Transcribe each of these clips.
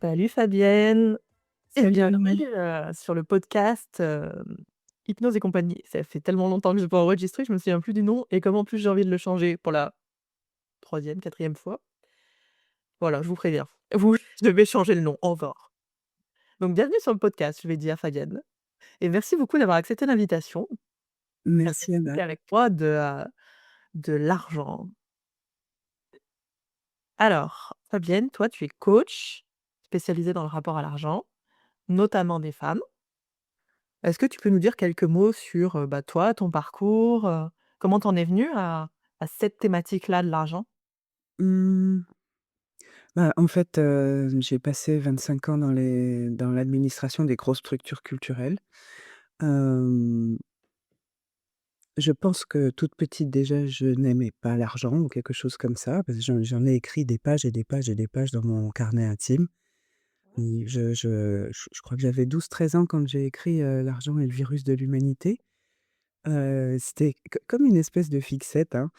Salut Fabienne et Salut bienvenue, Nora. sur le podcast, Hypnose et compagnie. Ça fait tellement longtemps que j'ai pas enregistré, je me souviens plus du nom et comme en plus j'ai envie de le changer pour la troisième, quatrième fois, voilà, je vous préviens. Vous je devez changer le nom encore. Donc bienvenue sur le podcast, je vais dire Fabienne et merci beaucoup d'avoir accepté l'invitation à Merci discuter Anna. avec moi de l'argent. Alors, Fabienne, toi tu es coach spécialisée dans le rapport à l'argent, notamment des femmes. Est-ce que tu peux nous dire quelques mots sur, toi, ton parcours, comment tu en es venue à cette thématique-là de l'argent? Mmh, en fait, j'ai passé 25 ans dans l'administration des grosses structures culturelles. Hem, je pense que toute petite déjà, je n'aimais pas l'argent ou quelque chose comme ça, parce que j'en ai écrit des pages et des pages et des pages dans mon carnet intime. Et je crois que j'avais 12 13 ans quand j'ai écrit, «L'argent est le virus de l'humanité». C'était comme une espèce de fixette, hein.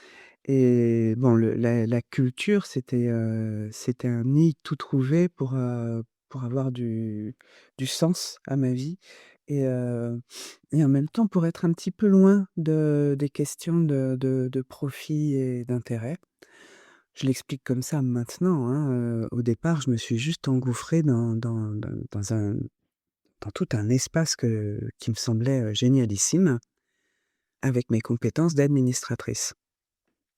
Et bon, la culture, c'était un nid tout trouvé pour avoir du sens à ma vie et en même temps pour être un petit peu loin des questions de profit et d'intérêt. Je l'explique comme ça maintenant, hein, au départ, je me suis juste engouffrée dans tout un espace qui me semblait, génialissime, avec mes compétences d'administratrice.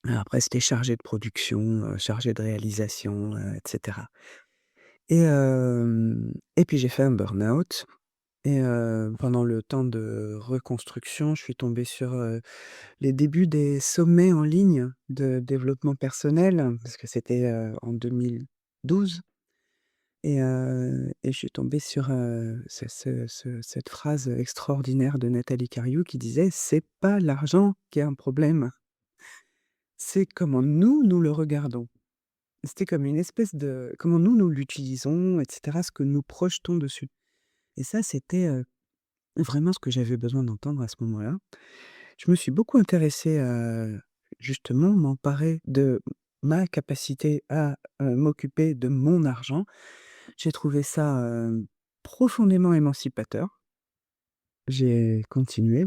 Alors après, c'était chargé de production, chargé de réalisation, et cetera. Et puis j'ai fait un burn-out et pendant le temps de reconstruction, je suis tombée sur, les débuts des sommets en ligne de développement personnel, parce que c'était, en 2012 et je suis tombée sur, cette phrase extraordinaire de Nathalie Cariou qui disait: «C'est pas l'argent qui est un problème, c'est comment nous le regardons». C'était comme une espèce de comment nous l'utilisons et cetera, ce que nous projetons dessus et ça, c'était, vraiment ce que j'avais besoin d'entendre à ce moment-là. Je me suis beaucoup intéressée à, justement, m'emparer de ma capacité à, m'occuper de mon argent. J'ai trouvé ça, profondément émancipateur. J'ai continué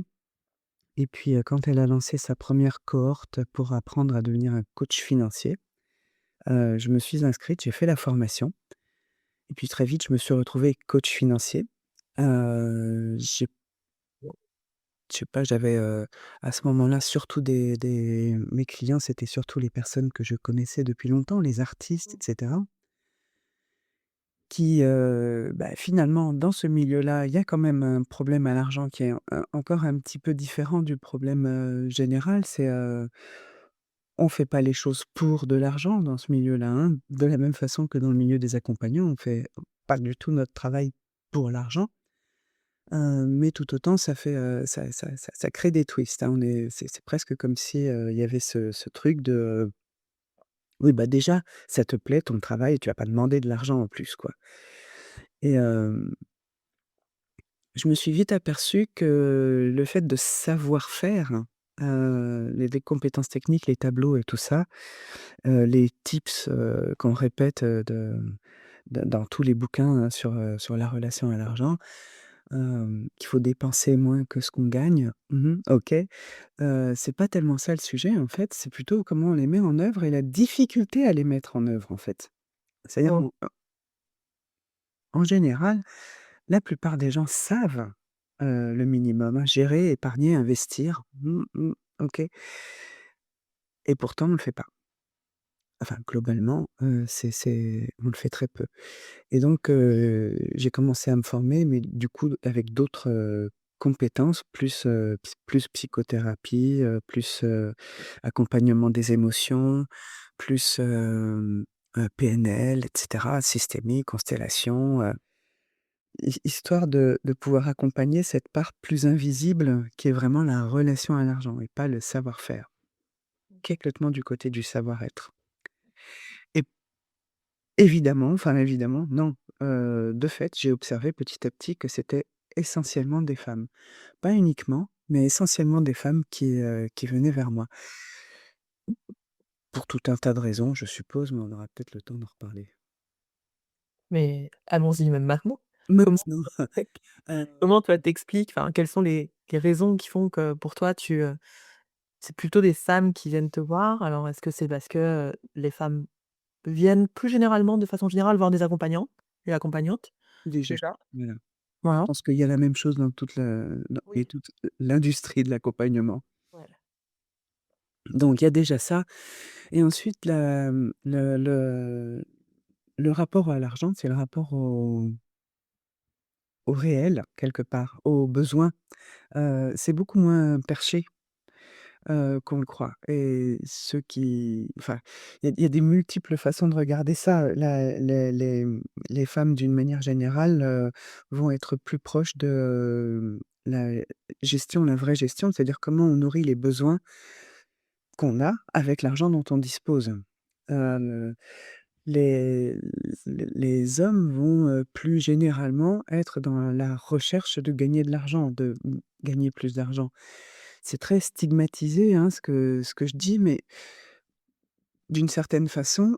et puis, quand elle a lancé sa première cohorte pour apprendre à devenir un coach financier, je me suis inscrite, j'ai fait la formation. Et puis très vite, je me suis retrouvé coach financier. J'ai je sais pas, j'avais, à ce moment-là surtout des mes clients, c'était surtout les personnes que je connaissais depuis longtemps, les artistes et cetera, qui, finalement dans ce milieu-là, il y a quand même un problème à l'argent qui est encore un petit peu différent du problème, général. C'est, on fait pas les choses pour de l'argent dans ce milieu-là, hein. De la même façon que dans le milieu des accompagnants, on fait pas du tout notre travail pour l'argent. Mais tout autant ça fait, ça crée des twists, hein. C'est presque comme si, il y avait ce truc de, oui, bah, déjà, ça te plaît ton travail et tu vas pas demander de l'argent en plus, quoi. Et je me suis vite aperçue que le fait de savoir faire, les compétences techniques, les tableaux et tout ça, les tips, qu'on répète, dans tous les bouquins, sur la relation à l'argent, qu'il faut dépenser moins que ce qu'on gagne. OK. C'est pas tellement ça le sujet, en fait, c'est plutôt comment on les met en œuvre et la difficulté à les mettre en œuvre, en fait. C'est-à-dire Oh. en général, la plupart des gens savent, le minimum, hein, gérer, épargner, investir. OK. Et pourtant on le fait pas. Enfin globalement, on le fait très peu. Et donc j'ai commencé à me former, mais du coup avec d'autres, compétences, plus psychothérapie, plus, accompagnement des émotions, plus, PNL et cetera, systémique, constellation, histoire de pouvoir accompagner cette part plus invisible qui est vraiment la relation à l'argent et pas le savoir-faire. Complètement du côté du savoir-être. Et évidemment, non, de fait, j'ai observé petit à petit que c'était essentiellement des femmes. Pas uniquement, mais essentiellement des femmes qui venaient vers moi. Pour tout un tas de raisons, je suppose, mais on aura peut-être le temps d'en reparler. Mais allons-y même maintenant. Comment Maintenant, comment toi t'expliques, enfin, quelles sont les raisons qui font que pour toi c'est plutôt des femmes qui viennent te voir? Alors est-ce que c'est parce que, les femmes viennent plus généralement, de façon générale, voir des accompagnants et accompagnantes, déjà, déjà? voilà. Je Voilà. pense qu'il y a la même chose dans toute Oui. toute l'industrie de l'accompagnement. Ouais. Donc il y a déjà ça et ensuite le rapport à l'argent, c'est le rapport au réel quelque part, aux besoins. C'est beaucoup moins perché, qu'on le croit et ceux qui enfin, il y a des multiples façons de regarder ça. Les femmes d'une manière générale, vont être plus proches de la la vraie gestion, c'est-à-dire comment on nourrit les besoins qu'on a avec l'argent dont on dispose. Heu, les les hommes vont, plus généralement être dans la recherche de gagner de l'argent, de gagner plus d'argent. C'est très stigmatisé, hein, ce que je dis, mais d'une certaine façon,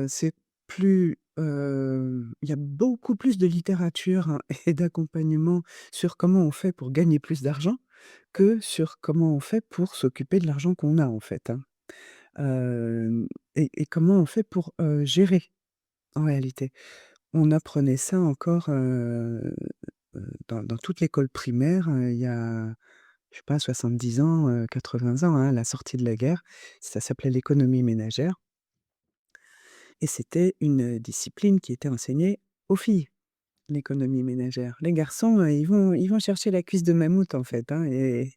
c'est plus, il y a beaucoup plus de littérature hein, et d'accompagnement sur comment on fait pour gagner plus d'argent que sur comment on fait pour s'occuper de l'argent qu'on a, en fait, hein. Hem et comment on fait pour, gérer, en réalité. On apprenait ça encore, dans toute l'école primaire, il y a, je sais pas 70 ans, 80 ans, hein, à la sortie de la guerre. Ça s'appelait l'économie ménagère et c'était une, discipline qui était enseignée aux filles, l'économie ménagère. Les garçons, ils vont chercher la cuisse de mammouth, en fait, hein et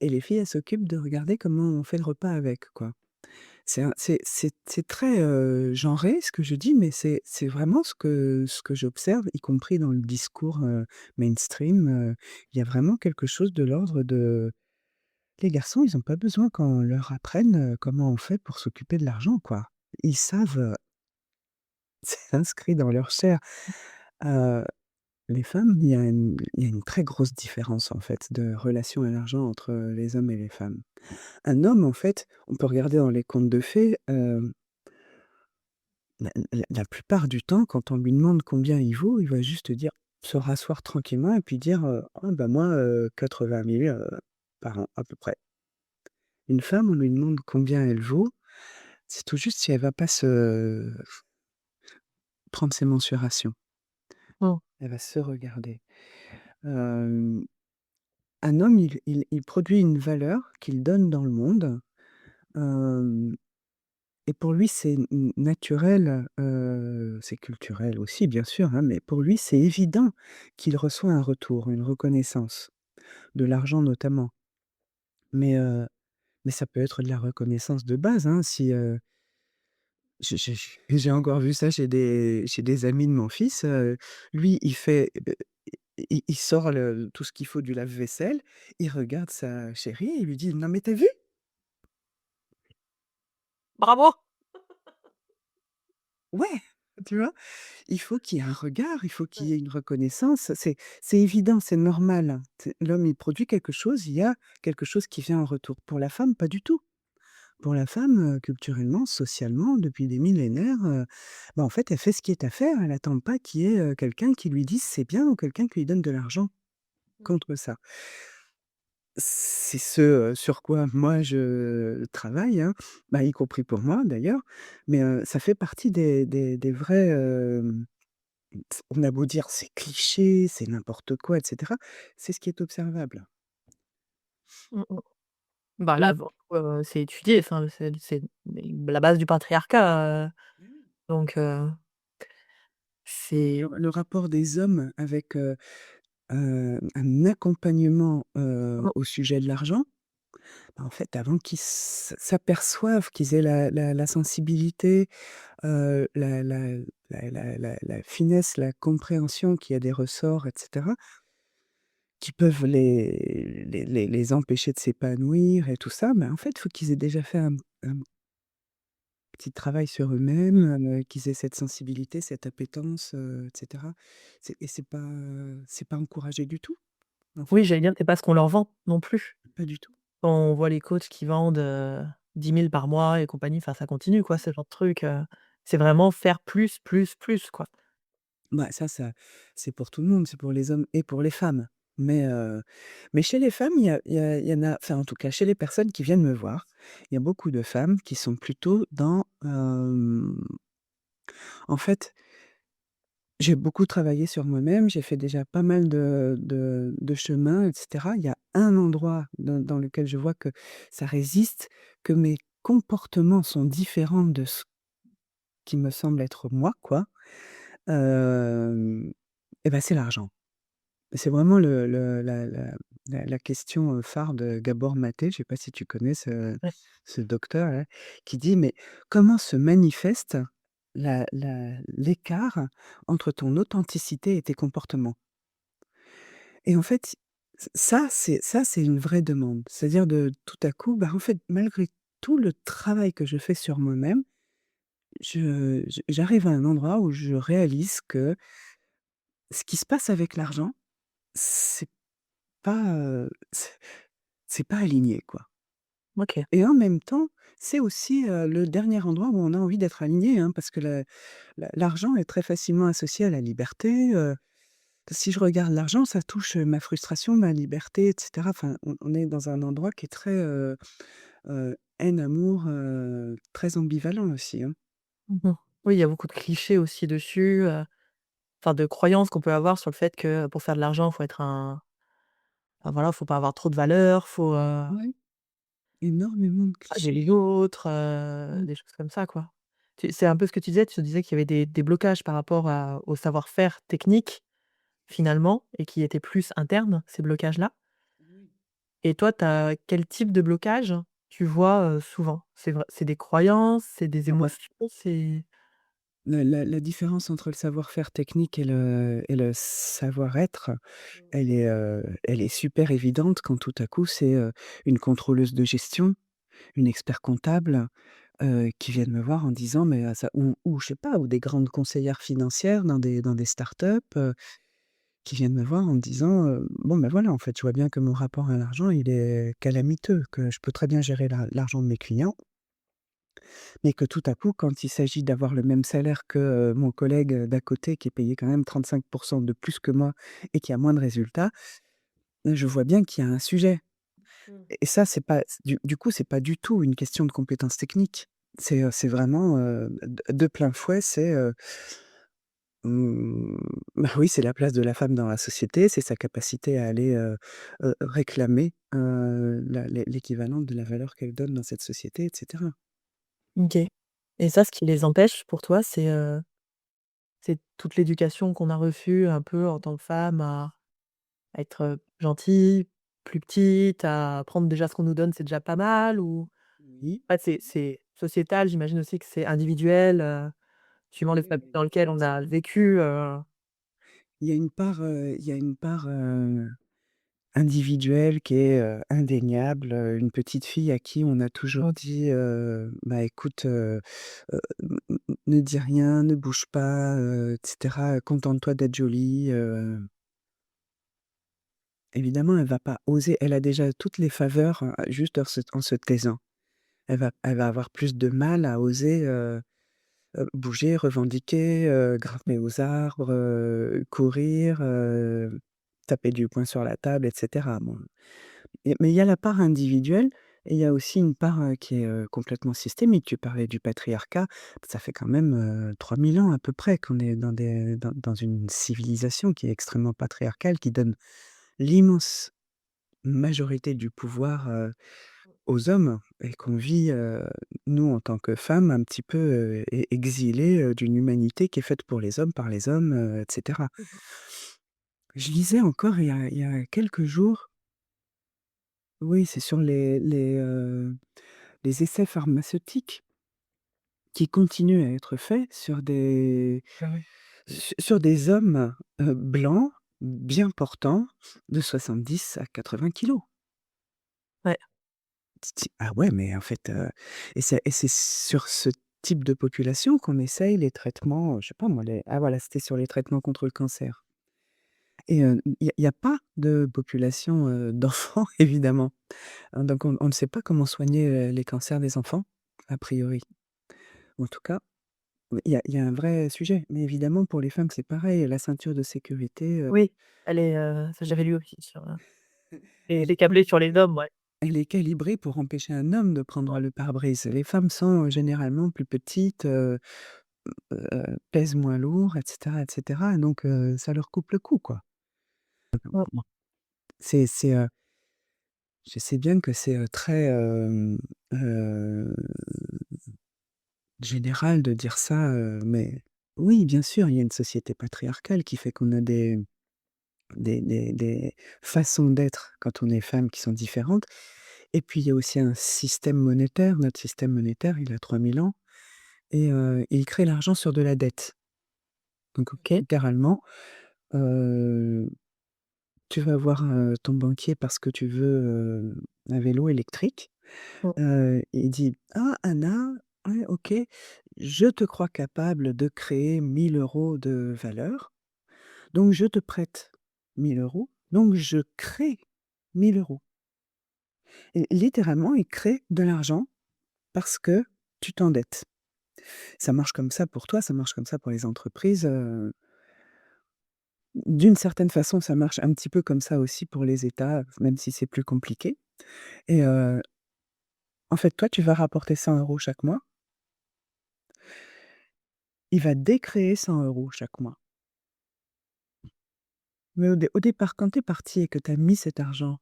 les filles, elles s'occupent de regarder comment on fait le repas avec, quoi. C'est très, genré ce que je dis, mais c'est vraiment ce que j'observe, y compris dans le discours, mainstream, il y a vraiment quelque chose de l'ordre de les garçons, ils ont pas besoin qu'on leur apprenne, comment on fait pour s'occuper de l'argent, quoi. Ils savent, c'est inscrit dans leur chair. Heu, les femmes, il y a une très grosse différence, en fait, de relation à l'argent entre, les hommes et les femmes. Un homme, en fait, on peut regarder dans les contes de fées, la plupart du temps, quand on lui demande combien il vaut, il va juste dire se rasseoir tranquillement et puis dire, «Ah bah, moi, 80 000 par an, à peu près». Une femme, on lui demande combien elle vaut, c'est tout juste si elle va pas se prendre ses mensurations. Mmh. Elle va se regarder. Hem, un homme, il produit une valeur qu'il donne dans le monde, hem et pour lui, c'est naturel, c'est culturel aussi bien sûr, hein, mais pour lui, c'est évident qu'il reçoit un retour, une reconnaissance, de l'argent notamment. Mais, mais ça peut être de la reconnaissance de base, hein, si, j'ai encore vu ça chez des amis de mon fils, lui, il fait, il sort tout ce qu'il faut du lave-vaisselle, il regarde sa chérie et il lui dit: «Non mais tu as vu?» Bravo! Ouais, tu vois? Il faut qu'il y ait un regard, il faut qu'il Ouais. y ait une reconnaissance. C'est évident, c'est normal. L'homme, il produit quelque chose, il y a quelque chose qui vient en retour. Pour la femme, pas du tout. Pour la femme, culturellement, socialement, depuis des millénaires, bah, en fait, elle fait ce qui est à faire. Elle attend pas qu'il y ait, quelqu'un qui lui dise: «C'est bien» ou quelqu'un qui lui donne de l'argent Mmh. contre ça. C'est ce, sur quoi moi je travaille, hein, bah, y compris pour moi d'ailleurs, mais ça fait partie des vrais, on a beau dire: «C'est cliché, c'est n'importe quoi» et cetera, c'est ce qui est observable. Mmh mh. Bah, Mmh. là, bon, c'est étudié, enfin, c'est la base du patriarcat, Oui, oui. donc c'est Le rapport des hommes avec, un accompagnement, mmh, au sujet de l'argent, bah, en fait, avant qu'ils s'aperçoivent, qu'ils aient la sensibilité, la finesse, la compréhension qu'il y a des ressorts et cetera, qui peuvent les empêcher de s'épanouir et tout ça, mais en fait, il faut qu'ils aient déjà fait un petit travail sur eux-mêmes, qu'ils aient cette sensibilité, cette appétence, et cetera. C'est pas encouragé du tout, en fait, oui, j'allais dire, c'est pas ce qu'on leur vend non plus. pas du tout. Quand on voit les coachs qui vendent, 10 000 par mois et compagnie, enfin, ça continue quoi, ce genre de truc, c'est vraiment faire plus, plus, plus, quoi. Bah, ça, c'est pour tout le monde, c'est pour les hommes et pour les femmes. Mais, heu, mais chez les femmes, il y en a enfin, en tout cas, chez les personnes qui viennent me voir, il y a beaucoup de femmes qui sont plutôt dans, en fait, j'ai beaucoup travaillé sur moi-même, j'ai fait déjà pas mal de chemin et cetera. Il y a un endroit dans lequel je vois que ça résiste, que mes comportements sont différents de ce qui me semble être moi, quoi, hem et bah, c'est l'argent. C'est vraiment la question, phare de Gabor Maté, je sais pas si tu connais Ouais. ce docteur-là, qui dit: «Mais comment se manifeste l'écart entre ton authenticité et tes comportements?» Et en fait, ça, c'est une vraie demande. C'est-à-dire de tout à coup, bah, en fait, malgré tout le travail que je fais sur moi-même, j'arrive à un endroit où je réalise que ce qui se passe avec l'argent, c'est pas, c'est pas aligné, quoi. OK. Et en même temps, c'est aussi, le dernier endroit où on a envie d'être aligné, hein, parce que l'argent est très facilement associé à la liberté, si je regarde l'argent, ça touche, ma frustration, ma liberté et cetera. Enfin, on est dans un endroit qui est très, haine, amour, très ambivalent aussi, hein. Mmh. Oui, il y a beaucoup de clichés aussi dessus, enfin de croyances qu'on peut avoir sur le fait que pour faire de l'argent, faut être un enfin voilà, faut pas avoir trop de valeur, faut, Ouais, énormément de aider clichés. les autres, Mmh. des choses comme ça, quoi. Tu c'est un peu ce que tu disais qu'il y avait des blocages par rapport au savoir-faire technique, finalement et qui étaient plus internes, ces blocages-là. Oui. Et toi, tu as quel type de blocage tu vois, souvent? C'est des croyances, c'est des Ah bah, émotions, c'est la différence entre le savoir-faire technique et le savoir-être, elle est super évidente quand tout à coup c'est, une contrôleuse de gestion, une expert comptable, qui viennent me voir en disant: «Mais, ça» ou je sais pas, ou des grandes conseillères financières dans des startups, qui viennent me voir en me disant, «Bon, ben, voilà, en fait, je vois bien que mon rapport à l'argent, il est calamiteux, que je peux très bien gérer l'argent de mes clients, mais que tout à coup, quand il s'agit d'avoir le même salaire que, mon collègue, d'à côté qui est payé quand même 35 de plus que moi et qui a moins de résultats, je vois bien qu'il y a un sujet». Mmh. Et ça, c'est pas du coup, c'est pas du tout une question de compétences techniques. C'est vraiment, de plein fouet, mmh, bah, oui, c'est la place de la femme dans la société, c'est sa capacité à aller, réclamer, l'équivalent de la valeur qu'elle donne dans cette société et cetera. OK. Et ça, ce qui les empêche pour toi, c'est toute l'éducation qu'on a reçue un peu en tant que femme à être, gentille, plus petite, à prendre déjà ce qu'on nous donne, c'est déjà pas mal ou Oui, en fait, c'est sociétal, j'imagine aussi que c'est individuel, suivant les oui, familles dans lesquelles on a vécu, il y a une part, individuelle qui est, indéniable, une petite fille à qui on a toujours dit, «Bah, écoute, ne dis rien, ne bouge pas, et cetera, contente-toi d'être jolie», évidemment, elle va pas oser, elle a déjà toutes les faveurs, juste en se taisant. Elle va avoir plus de mal à oser, bouger, revendiquer, grimper aux arbres, courir, taper du poing sur la table et cetera. Bon, mais il y a la part individuelle et il y a aussi une part, qui est, complètement systémique. Tu parlais du patriarcat, ça fait quand même, 3000 ans à peu près qu'on est dans une civilisation qui est extrêmement patriarcale, qui donne l'immense majorité du pouvoir, aux hommes et qu'on vit, nous en tant que femmes un petit peu, exilées, d'une humanité qui est faite pour les hommes, par les hommes, et cetera. Mmh. Je lisais encore il y a quelques jours, oui, c'est sur les essais pharmaceutiques qui continuent à être faits Ah ouais. sur des hommes, blancs, bien portants, de 70 à 80 kilogrammes. Ouais. Tu te dis: «Ah ouais, mais en fait», et c'est sur ce type de population qu'on essaye les traitements, je sais pas moi, les ah voilà, c'était sur les traitements contre le cancer et il y a pas de population, d'enfants évidemment, hein, donc on ne sait pas comment soigner, les cancers des enfants, a priori. En tout cas, il y a un vrai sujet, mais évidemment pour les femmes, c'est pareil, la ceinture de sécurité, Oui, elle est, ça j'avais lu aussi sur, les câblés sur les hommes, ouais. elle est calibrée pour empêcher un homme de prendre Ouais. le pare-brise. Les femmes sont, généralement plus petites, pèsent moins lourd et cetera, donc ça leur coupe le cou, quoi. Mmh. Bon, c'est, je sais bien que c'est, très, heu, général de dire ça, mais oui, bien sûr, il y a une société patriarcale qui fait qu'on a des façons d'être quand on est femme qui sont différentes. Et puis il y a aussi un système monétaire. Notre système monétaire, il a 3000 ans et il crée l'argent sur de la dette. Donc OK. littéralement, heu, tu vas voir, ton banquier parce que tu veux, un vélo électrique. Mmh. Il dit: «Ah Anna, ouais OK, je te crois capable de créer 1 000 € de valeur, donc je te prête 1 000 €, donc je crée 1 000 €». Et littéralement, il crée de l'argent parce que tu t'endettes. Ça marche comme ça pour toi, ça marche comme ça pour les entreprises, d'une certaine façon, ça marche un petit peu comme ça aussi pour les États, même si c'est plus compliqué et en fait, toi, tu vas rapporter 100 € chaque mois, il va décréer 100 € chaque mois. Mais au départ, quand tu es parti et que tu as mis cet argent,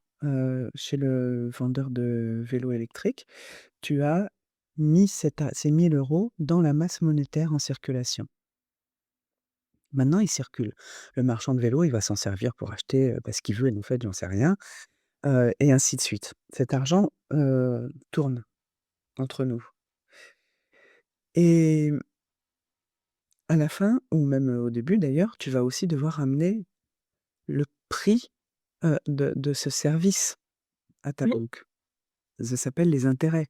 chez le vendeur de vélos électriques, tu as mis ces 1 000 € dans la masse monétaire en circulation. Maintenant, il circule. Le marchand de vélo, il va s'en servir pour acheter, ce qu'il veut, en fait, j'en sais rien, et ainsi de suite. Cet argent, tourne entre nous et à la fin ou même, au début d'ailleurs, tu vas aussi devoir amener le prix, de ce service à ta Oui. banque. Ça s'appelle les intérêts.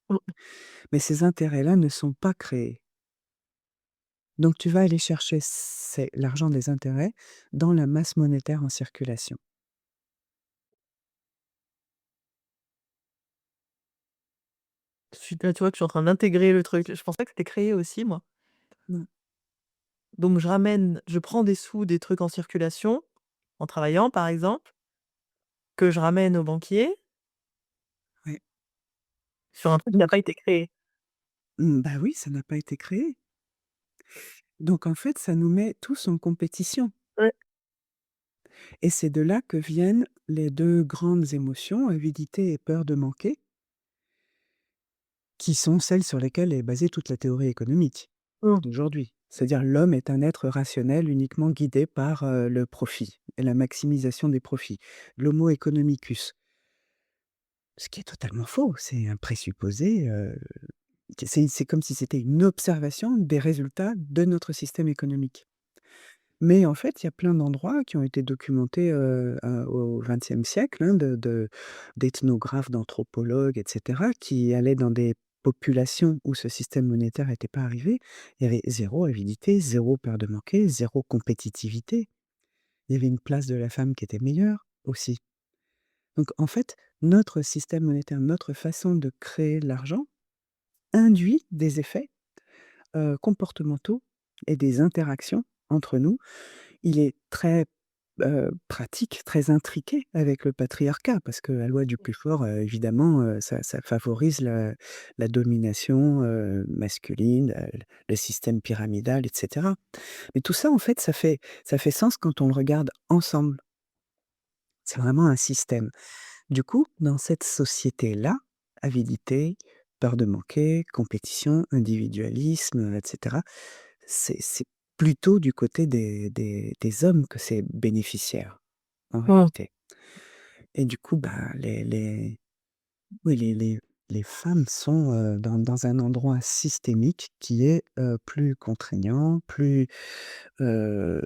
Mmh. Mais ces intérêts-là ne sont pas créés. Donc tu vas aller chercher c'est l'argent des intérêts dans la masse monétaire en circulation. Là, tu vois que je suis en train d'intégrer le truc. Je pensais que c'était créé aussi, moi. Mmh, Donc je prends des sous, des trucs en circulation, en travaillant par exemple, que je ramène au banquier ouais. sur un truc qui n'a Donc pas été créé. bah, oui, ça n'a pas été créé. Donc en fait, ça nous met tous en compétition Ouais. et c'est de là que viennent les 2 grandes émotions, avidité et peur de manquer, qui sont celles sur lesquelles est basée toute la théorie économique Mmh. d'aujourd'hui. C'est-à-dire l'homme est un être rationnel uniquement guidé par, le profit et la maximisation des profits. L'homo economicus. Ce qui est totalement faux, c'est un présupposé, c'est comme si c'était une observation des résultats de notre système économique. Mais en fait, il y a plein d'endroits qui ont été documentés, au XXe siècle, hein, d'ethnographes, d'anthropologues et cetera, qui allaient dans des populations où ce système monétaire n'était pas arrivé. Il y avait zéro avidité, zéro peur de manquer, zéro compétitivité. Il y avait une place de la femme qui était meilleure aussi. Donc en fait, notre système monétaire, notre façon de créer de l'argent induit des effets, comportementaux et des interactions entre nous. Il est très, pratique, très intriqué avec le patriarcat parce que la loi du plus fort, évidemment, ça favorise la domination, masculine, le système pyramidal et cetera. Mais tout ça, en fait, ça fait sens quand on le regarde ensemble. C'est vraiment un système. Du coup, dans cette société-là, avidité, peur de manquer, compétition, individualisme, et cetera, c'est plutôt du côté des hommes que c'est bénéficiaire, en Mmh. réalité. Et du coup, bah, les oui, les femmes sont, dans un endroit systémique qui est, plus contraignant, plus, hem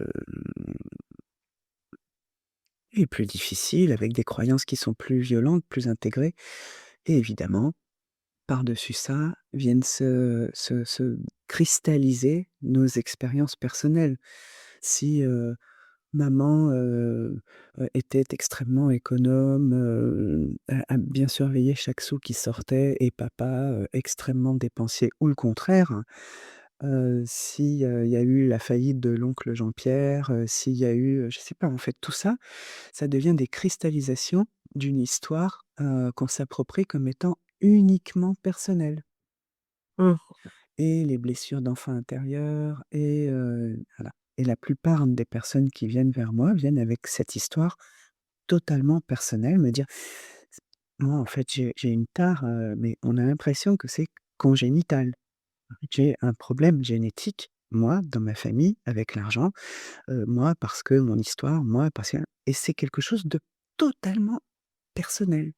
et plus difficile, avec des croyances qui sont plus violentes, plus intégrées et évidemment par-dessus ça, viennent se cristalliser nos expériences personnelles. Si, maman, était extrêmement économe, a bien surveillé chaque sou qui sortait et papa, extrêmement dépensier ou le contraire, s'il y a eu la faillite de l'oncle Jean-Pierre, s'il y a eu, je sais pas, en fait, tout ça, ça devient des cristallisations d'une histoire, qu'on s'approprie comme étant uniquement personnelle. Mmh. Et les blessures d'enfants intérieurs et voilà. Et la plupart des personnes qui viennent vers moi viennent avec cette histoire totalement personnelle, me dire: «Moi, en fait, j'ai une tare, mais on a l'impression que c'est congénital. J'ai un problème génétique, moi, dans ma famille, avec l'argent, moi, parce que mon histoire, moi, parce que» et c'est quelque chose de totalement personnel.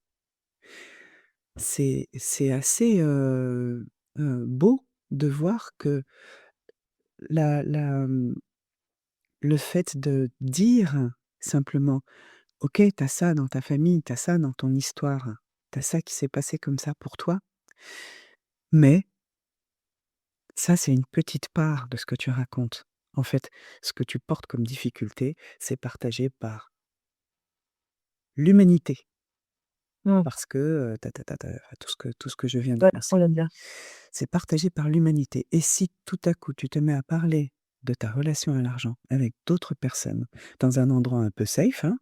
C'est assez, beau de voir que la, le fait de dire simplement: «OK, tu as ça dans ta famille, tu as ça dans ton histoire, tu as ça qui s'est passé comme ça pour toi, mais ça, c'est une petite part de ce que tu racontes. En fait, ce que tu portes comme difficulté, c'est partagé par l'humanité, Mmh. parce que, enfin, tout ce que je viens Ouais, d'énoncer. on vient de dire. C'est partagé par l'humanité et si tout à coup tu te mets à parler de ta relation à l'argent avec d'autres personnes, dans un endroit un peu safe, hein,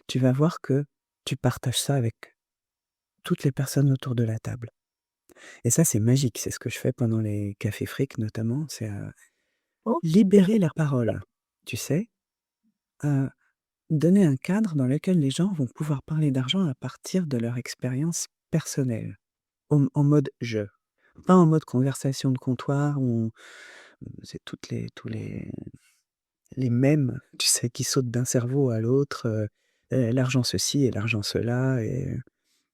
tu vas voir que tu partages ça avec toutes les personnes autour de la table et ça, c'est magique. C'est ce que je fais pendant les cafés fric notamment, c'est, OK. libérer la parole, tu sais? Heu, donner un cadre dans lequel les gens vont pouvoir parler d'argent à partir de leur expérience personnelle, en mode «je», pas en mode conversation de comptoir où c'est toutes les tous les mèmes, tu sais, qui sautent d'un cerveau à l'autre, l'argent ceci et l'argent cela et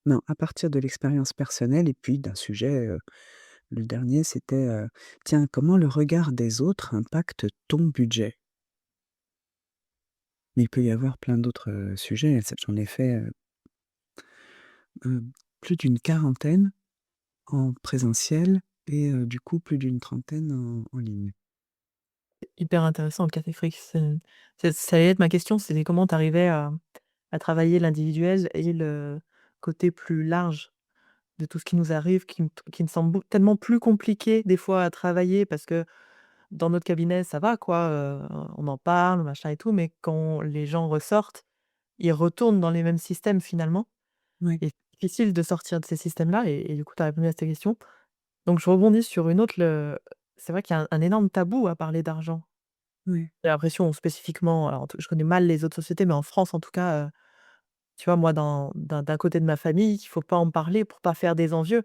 non, à partir de l'expérience personnelle et puis d'un sujet, le dernier c'était, tiens, comment le regard des autres impacte ton budget? Mais il peut y avoir plein d'autres, sujets, ça j'en ai fait, plus d'une quarantaine en présentiel et du coup plus d'une trentaine en ligne. Hyper intéressant le café fric. Ça allait être ma question, c'était comment tu arrivais à travailler l'individuel et le côté plus large de tout ce qui nous arrive, qui me semble tellement plus compliqué des fois à travailler parce que dans notre cabinet, ça va quoi, on en parle, machin et tout, mais quand les gens ressortent, ils retournent dans les mêmes systèmes finalement Ouais, et c'est difficile de sortir de ces systèmes-là et du coup, tu as répondu à cette question. Donc je rebondis sur une autre, c'est vrai qu'il y a un énorme tabou à parler d'argent. ouais, J'ai l'impression spécifiquement, alors je connais mal les autres sociétés, mais en France en tout cas, tu vois, moi d'un côté de ma famille, il faut pas en parler pour pas faire des envieux,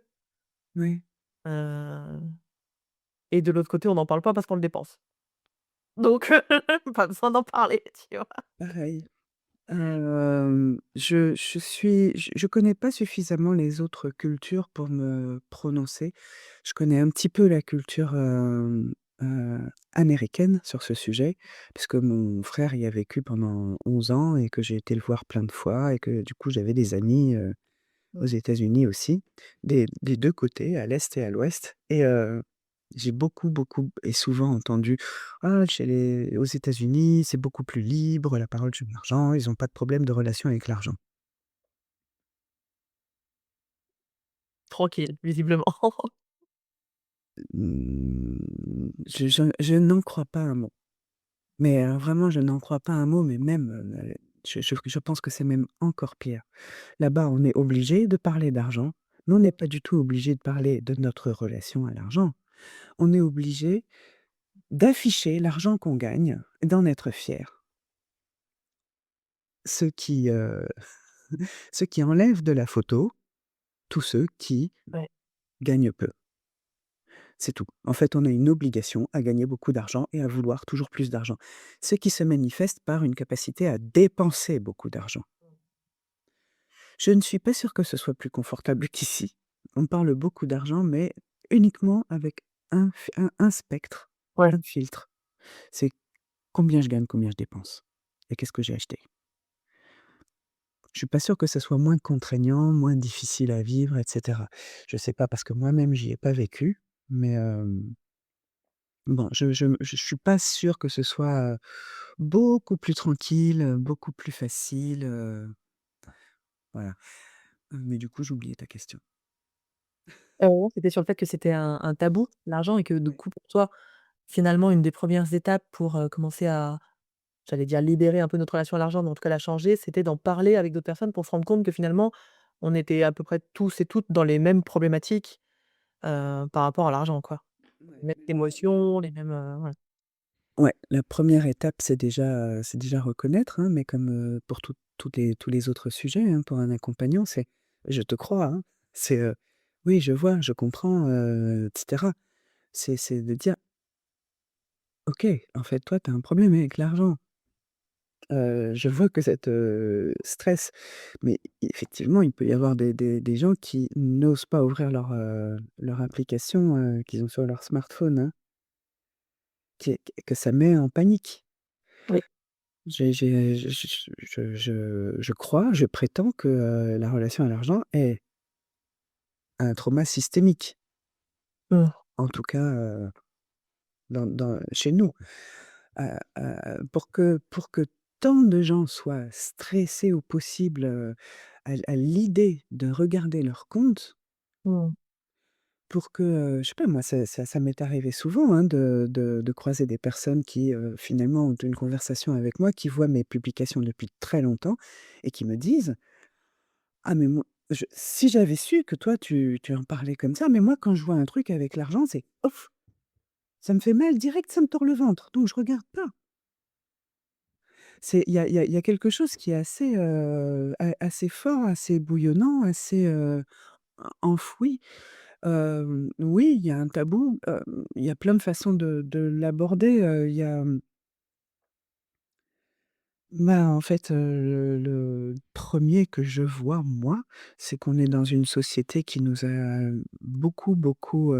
ouais, heu et de l'autre côté, on n'en parle pas parce qu'on le dépense. Donc pas besoin d'en parler, tu vois? pareil. Je connais pas suffisamment les autres cultures pour me prononcer. Je connais un petit peu la culture, américaine sur ce sujet, puisque mon frère y a vécu pendant 11 ans et que j'ai été le voir plein de fois et que du coup j'avais des amis, aux Mmh. États-Unis aussi, des 2 côtés, à l'est et à l'ouest et j'ai beaucoup, beaucoup et souvent entendu: «Ah, chez les aux États-Unis, c'est beaucoup plus libre, la parole sur l'argent, ils ont pas de problème de relation avec l'argent». Tranquille, visiblement. Je n'en crois pas un mot. Mais vraiment, je n'en crois pas un mot, mais même, je pense que c'est même encore pire. Là-bas, on est obligé de parler d'argent, mais on n'est pas du tout obligé de parler de notre relation à l'argent. On est obligé d'afficher l'argent qu'on gagne et d'en être fier. Ce qui, ce qui enlève de la photo tous ceux qui Ouais. gagnent peu. C'est tout. En fait, on a une obligation à gagner beaucoup d'argent et à vouloir toujours plus d'argent. Ce qui se manifeste par une capacité à dépenser beaucoup d'argent. Je ne suis pas sûre que ce soit plus confortable qu'ici. On parle beaucoup d'argent, mais uniquement avec un spectre, Ouais. un filtre. C'est combien je gagne, combien je dépense et qu'est-ce que j'ai acheté. Je suis pas sûre que ça soit moins contraignant, moins difficile à vivre et cetera. Je sais pas parce que moi-même j'y ai pas vécu, mais bon, je suis pas sûre que ce soit, beaucoup plus tranquille, beaucoup plus facile, voilà. Mais du coup, j'ai oublié ta question. Non, c'était sur le fait que c'était un tabou, l'argent et que du Ouais, coup pour toi, finalement une des premières étapes pour, commencer à, j'allais dire libérer un peu notre relation à l'argent, mais en tout cas la changer, c'était d'en parler avec d'autres personnes pour se rendre compte que finalement, on était à peu près tous et toutes dans les mêmes problématiques, par rapport à l'argent, quoi. ouais, Les mêmes mais émotions, les mêmes, voilà. ouais, la première étape, c'est déjà reconnaître, hein, mais comme, pour tous les autres sujets, hein, pour un accompagnant, c'est: «Je te crois, hein». C'est, «Oui, je vois, je comprends», et cetera. C'est de dire: «OK, en fait, toi, tu as un problème avec l'argent. Je vois que ça te stresse». Mais effectivement, il peut y avoir des gens qui n'osent pas ouvrir leur application, qu'ils ont sur leur smartphone, hein, que ça met en panique. Oui. J'ai je crois, je prétends que, la relation à l'argent est un trauma systémique, Mmh. en tout cas, chez nous. Pour que tant de gens soient stressés au possible, à l'idée de regarder leur compte, Mmh. pour que, je sais pas moi, ça m'est arrivé souvent, hein, de croiser des personnes qui, finalement ont une conversation avec moi, qui voient mes publications depuis très longtemps et qui me disent: «Ah mais moi, si j'avais su que toi tu en parlais comme ça, mais moi quand je vois un truc avec l'argent, c'est ouf, ça me fait mal direct, ça me tord le ventre, donc je regarde pas». Il y a quelque chose qui est assez, assez fort, assez bouillonnant, assez, enfoui. Oui, il y a un tabou, il y a plein de façons de l'aborder, il y a, bah, en fait, le 1 que je vois moi, c'est qu'on est dans une société qui nous a beaucoup, beaucoup,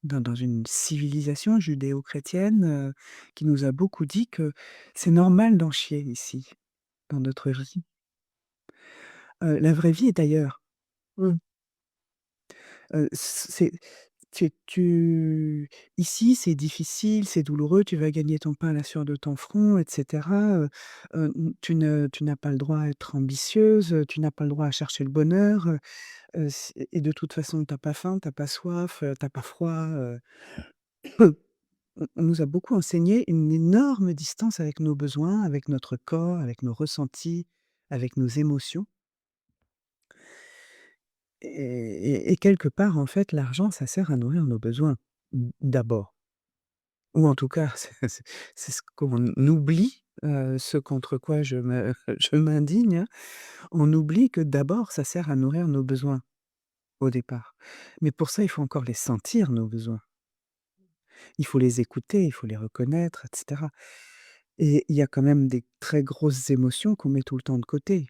dans une civilisation judéo-chrétienne, qui nous a beaucoup dit que c'est normal d'en chier ici, dans notre vie. La vraie vie est ailleurs. Mmh. C'est tu ici, c'est difficile, c'est douloureux, tu vas gagner ton pain à la sueur de ton front et cetera, tu n'as pas le droit à être ambitieuse, tu n'as pas le droit à chercher le bonheur, c et de toute façon, tu as pas faim, tu as pas soif, tu as pas froid, on nous a beaucoup enseigné une énorme distance avec nos besoins, avec notre corps, avec nos ressentis, avec nos émotions. Et quelque part, en fait, l'argent, ça sert à nourrir nos besoins, d'abord. Ou en tout cas, c'est ce qu'on oublie, ce contre quoi je m'indigne, hein. On oublie que d'abord, ça sert à nourrir nos besoins, au départ. Mais pour ça, il faut encore les sentir, nos besoins. Il faut les écouter, il faut les reconnaître, et cetera. Et il y a quand même des très grosses émotions qu'on met tout le temps de côté,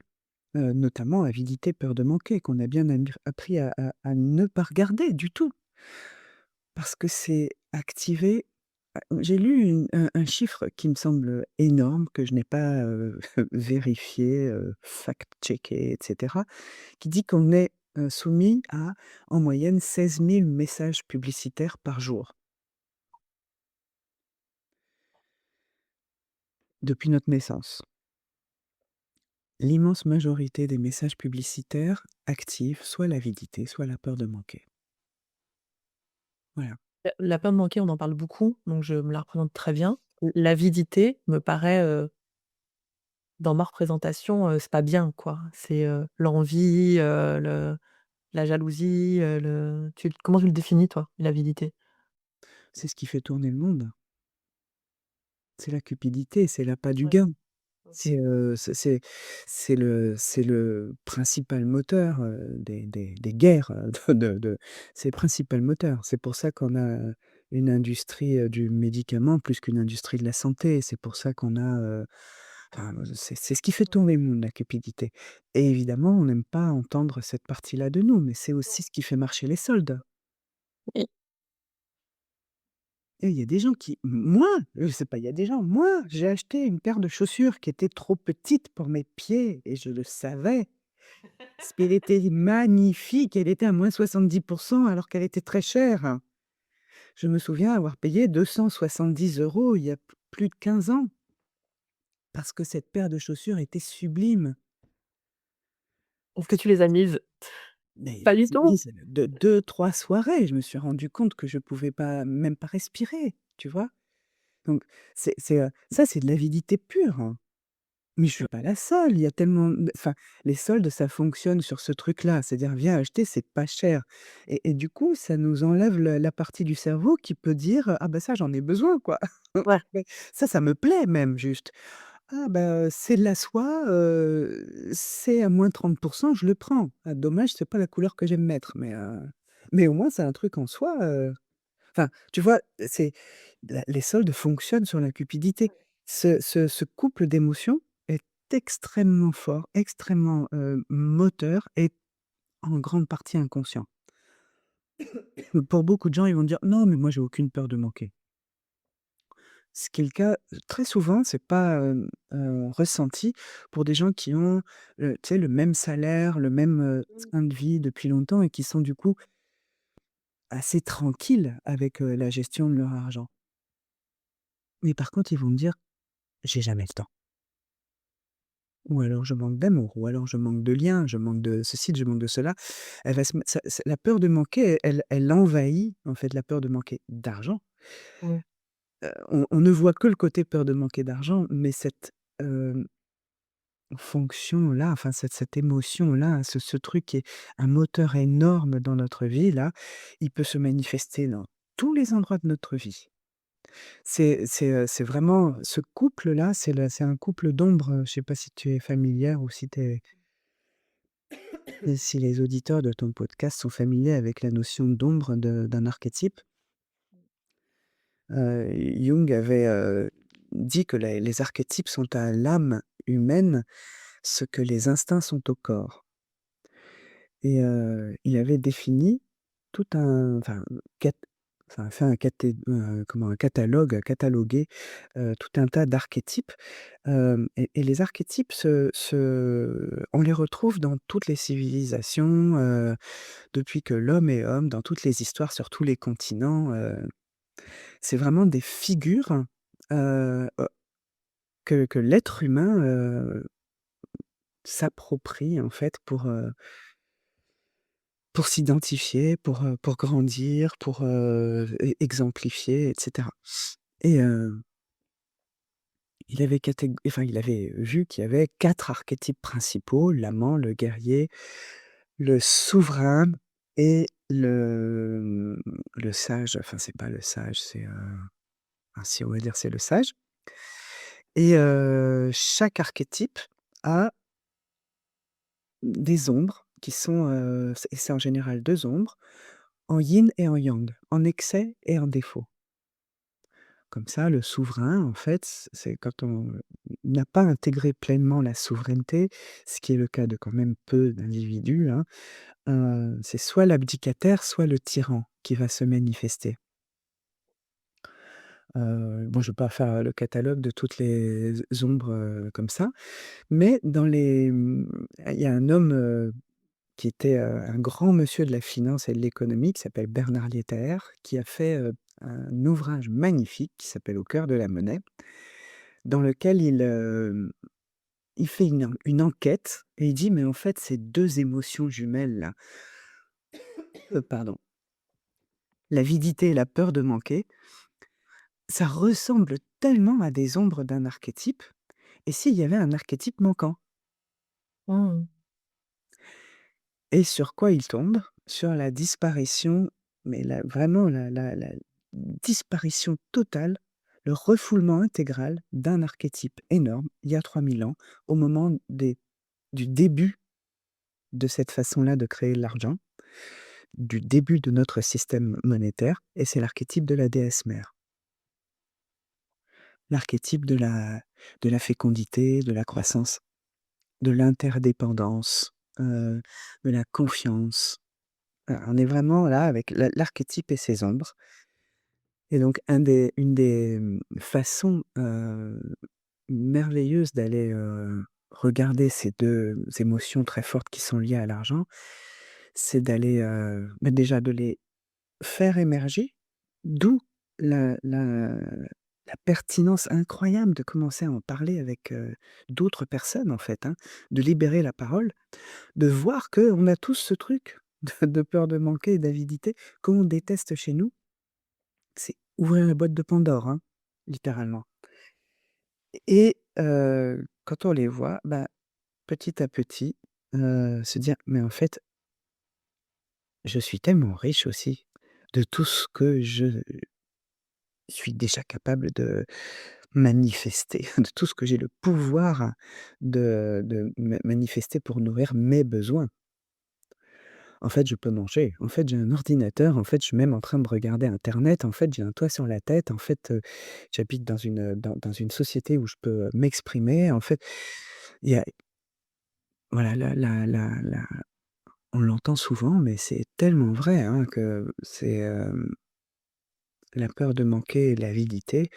notamment avidité, peur de manquer, qu'on a bien appris à ne pas regarder du tout. Parce que c'est activé. J'ai lu un chiffre qui me semble énorme, que je n'ai pas, vérifié, fact-checké et cetera, qui dit qu'on est, soumis à, en moyenne, 16 000 messages publicitaires par jour, depuis notre naissance. L'immense majorité des messages publicitaires activent soit l'avidité, soit la peur de manquer. Voilà. La peur de manquer, on en parle beaucoup, donc je me la représente très bien. L'avidité me paraît, dans ma représentation, c'est pas bien, quoi. C'est, l'envie, la jalousie, comment tu le définis toi, l'avidité? C'est ce qui fait tourner le monde. C'est la cupidité, c'est l'appât du Ouais. gain. OK. C'est le principal moteur, des guerres, c'est le principal moteur. C'est pour ça qu'on a une industrie, du médicament plus qu'une industrie de la santé. C'est pour ça qu'on a, enfin, c'est ce qui fait tourner le monde, la cupidité. Et évidemment, on n'aime pas entendre cette partie-là de nous, mais c'est aussi ce qui fait marcher les soldes. Oui. Et il y a des gens qui moi, c'est pas il y a des gens, moi, j'ai acheté une paire de chaussures qui était trop petite pour mes pieds et je le savais. Parce qu'elle était magnifique, elle était à -70 alors qu'elle était très chère. Je me souviens avoir payé 270 € il y a plus de 15 ans, parce que cette paire de chaussures était sublime. Est-ce que tu les as mises? Mais Pas du tout. limite, de 2-3 soirées, je me suis rendu compte que je pouvais pas même pas respirer, tu vois? Donc ça, c'est de l'avidité pure, hein. Mais je suis pas la seule, il y a tellement enfin, les soldes, ça fonctionne sur ce truc-là, c'est-à-dire: «Viens acheter, c'est pas cher» et du coup, ça nous enlève le la partie du cerveau qui peut dire: «Ah bah, ça, j'en ai besoin, quoi». Ouais, Ouais, ça me plaît même juste. «Ah bah, c'est de la soie, c'est à moins 30, je le prends. Ah dommage, c'est pas la couleur que j'aime mettre, mais au moins c'est un truc en soi, enfin, tu vois, c'est la les soldes fonctionnent sur la cupidité. Ce couple d'émotions est extrêmement fort, extrêmement, moteur et en grande partie inconscient. Pour beaucoup de gens, ils vont dire: «Non, mais moi j'ai aucune peur de manquer». Ce qui est le cas, très souvent, c'est pas, ressenti pour des gens qui ont, tu sais, le même salaire, le même, train de vie depuis longtemps et qui sont du coup assez tranquilles avec, la gestion de leur argent. Mais par contre, ils vont me dire: «J'ai jamais le temps». Ou alors je manque d'amour, ou alors je manque de liens, je manque de ceci, je manque de cela. Elle va se m ça la peur de manquer, elle envahit, en fait, la peur de manquer d'argent. mmh, On ne voit que le côté peur de manquer d'argent, mais cette, fonction-là, enfin cette émotion-là, ce truc qui est un moteur énorme dans notre vie là, il peut se manifester dans tous les endroits de notre vie. C'est vraiment ce couple-là, c'est un couple d'ombres, je sais pas si tu es familière ou si les auditeurs de ton podcast sont familiers avec la notion d'ombre d'un archétype. Jung avait, dit que les archétypes sont à l'âme humaine ce que les instincts sont au corps et il avait défini tout un cat fait un comment? Un catalogue, catalogué, tout un tas d'archétypes, hem et les archétypes on les retrouve dans toutes les civilisations, depuis que l'homme est homme, dans toutes les histoires sur tous les continents, c'est vraiment des figures, que l'être humain, s'approprie en fait pour s'identifier, pour grandir, pour, exemplifier et cetera et il avait vu qu'il y avait 4 archétypes principaux: l'amant, le guerrier, le souverain et le sage. Enfin, c'est pas le sage, si on va dire c'est le sage et chaque archétype a des ombres qui sont, c'est en général 2 ombres, en yin et en yang, en excès et en défaut. Comme ça, le souverain, en fait, c'est quand on n'a pas intégré pleinement la souveraineté, ce qui est le cas de quand même peu d'individus, hein, c'est soit l'abdicataire, soit le tyran qui va se manifester. Bon, je ne vais pas faire le catalogue de toutes les ombres, comme ça, mais il y a un homme, qui était, un grand monsieur de la finance et de l'économie qui s'appelle Bernard Lietaer, qui a fait, un ouvrage magnifique qui s'appelle «Au cœur de la monnaie», dans lequel il fait une enquête et il dit: «Mais en fait, ces 2 émotions jumelles-là, pardon, l'avidité et la peur de manquer, ça ressemble tellement à des ombres d'un archétype et s'il y avait un archétype manquant?» mmh, Et sur quoi il tombe? Sur la disparition, mais vraiment la disparition totale, le refoulement intégral d'un archétype énorme, il y a 3000 ans, au moment du début de cette façon-là de créer l'argent, du début de notre système monétaire et c'est l'archétype de la déesse mère. L'archétype de la fécondité, de la croissance, de l'interdépendance, de la confiance. On est vraiment là avec l'archétype et ses ombres et donc une des, façons, merveilleuses d'aller, regarder ces 2 émotions très fortes qui sont liées à l'argent, c'est d'aller, déjà de les faire émerger, d'où la pertinence incroyable de commencer à en parler avec, d'autres personnes en fait, hein, de libérer la parole, de voir qu'on a tous ce truc. de peur de manquer et d'avidité qu'on déteste chez nous, c'est ouvrir la boîte de Pandore, hein, littéralement. Et quand on les voit, bah, petit à petit, se dire: «Mais en fait, je suis tellement riche aussi de tout ce que je suis déjà capable de manifester, de tout ce que j'ai le pouvoir de manifester pour nourrir mes besoins. En fait, je peux manger. En fait, j'ai un ordinateur. En fait, je suis même en train de regarder internet. En fait, j'ai un toit sur la tête. En fait, j'habite dans une société où je peux, m'exprimer. En fait, il y a voilà, la on l'entend souvent, mais c'est tellement vrai, hein, que c'est, la peur de manquer et l'avidité.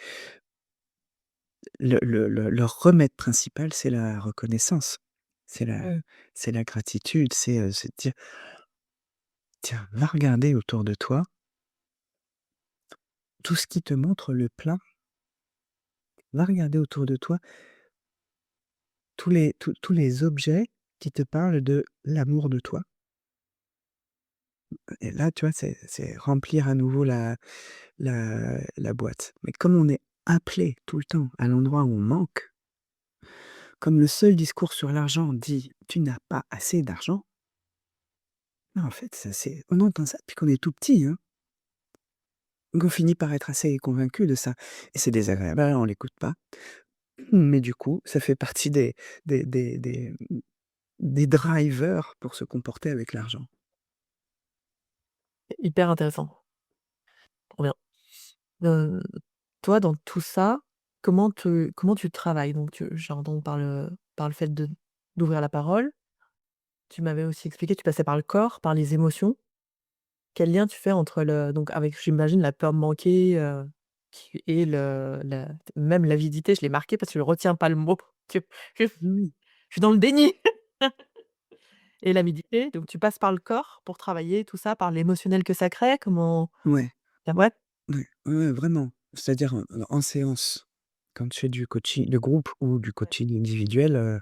Leur remède principal, c'est la reconnaissance. C'est la Mmh. c'est la gratitude, c'est de dire: «Tiens, va regarder autour de toi, tout ce qui te montre le plein, va regarder autour de toi tous les objets qui te parlent de l'amour de toi». Et là, tu vois, c'est remplir à nouveau la boîte. Mais comme on est appelé tout le temps à l'endroit où on manque, comme le seul discours sur l'argent dit: «Tu n'as pas assez d'argent», en fait, ça c'est on entend ça depuis qu'on est tout petit, hein. Donc on finit par être assez convaincu de ça et c'est désagréable, alors on l'écoute pas. Mais du coup, ça fait partie des des des, mmh, des drivers pour se comporter avec l'argent. Hyper intéressant, trop bien. Heu, Toi, dans tout ça, comment tu travailles? Donc j'entends par le fait d'ouvrir la parole. Tu m'avais aussi expliqué, tu passais par le corps, par les émotions. Quel lien tu fais entre le donc avec j'imagine la peur de manquer, qui et le la même l'avidité, je l'ai marqué parce que je retiens pas le mot, que je Oui, je suis dans le déni et l'avidité, donc tu passes par le corps pour travailler tout ça, par l'émotionnel que ça crée? Comment ouais, ouais? ouais, ouais, ouais, vraiment. C'est-à-dire, en séance, quand je fais du coaching de groupe ou du Ouais. coaching individuel,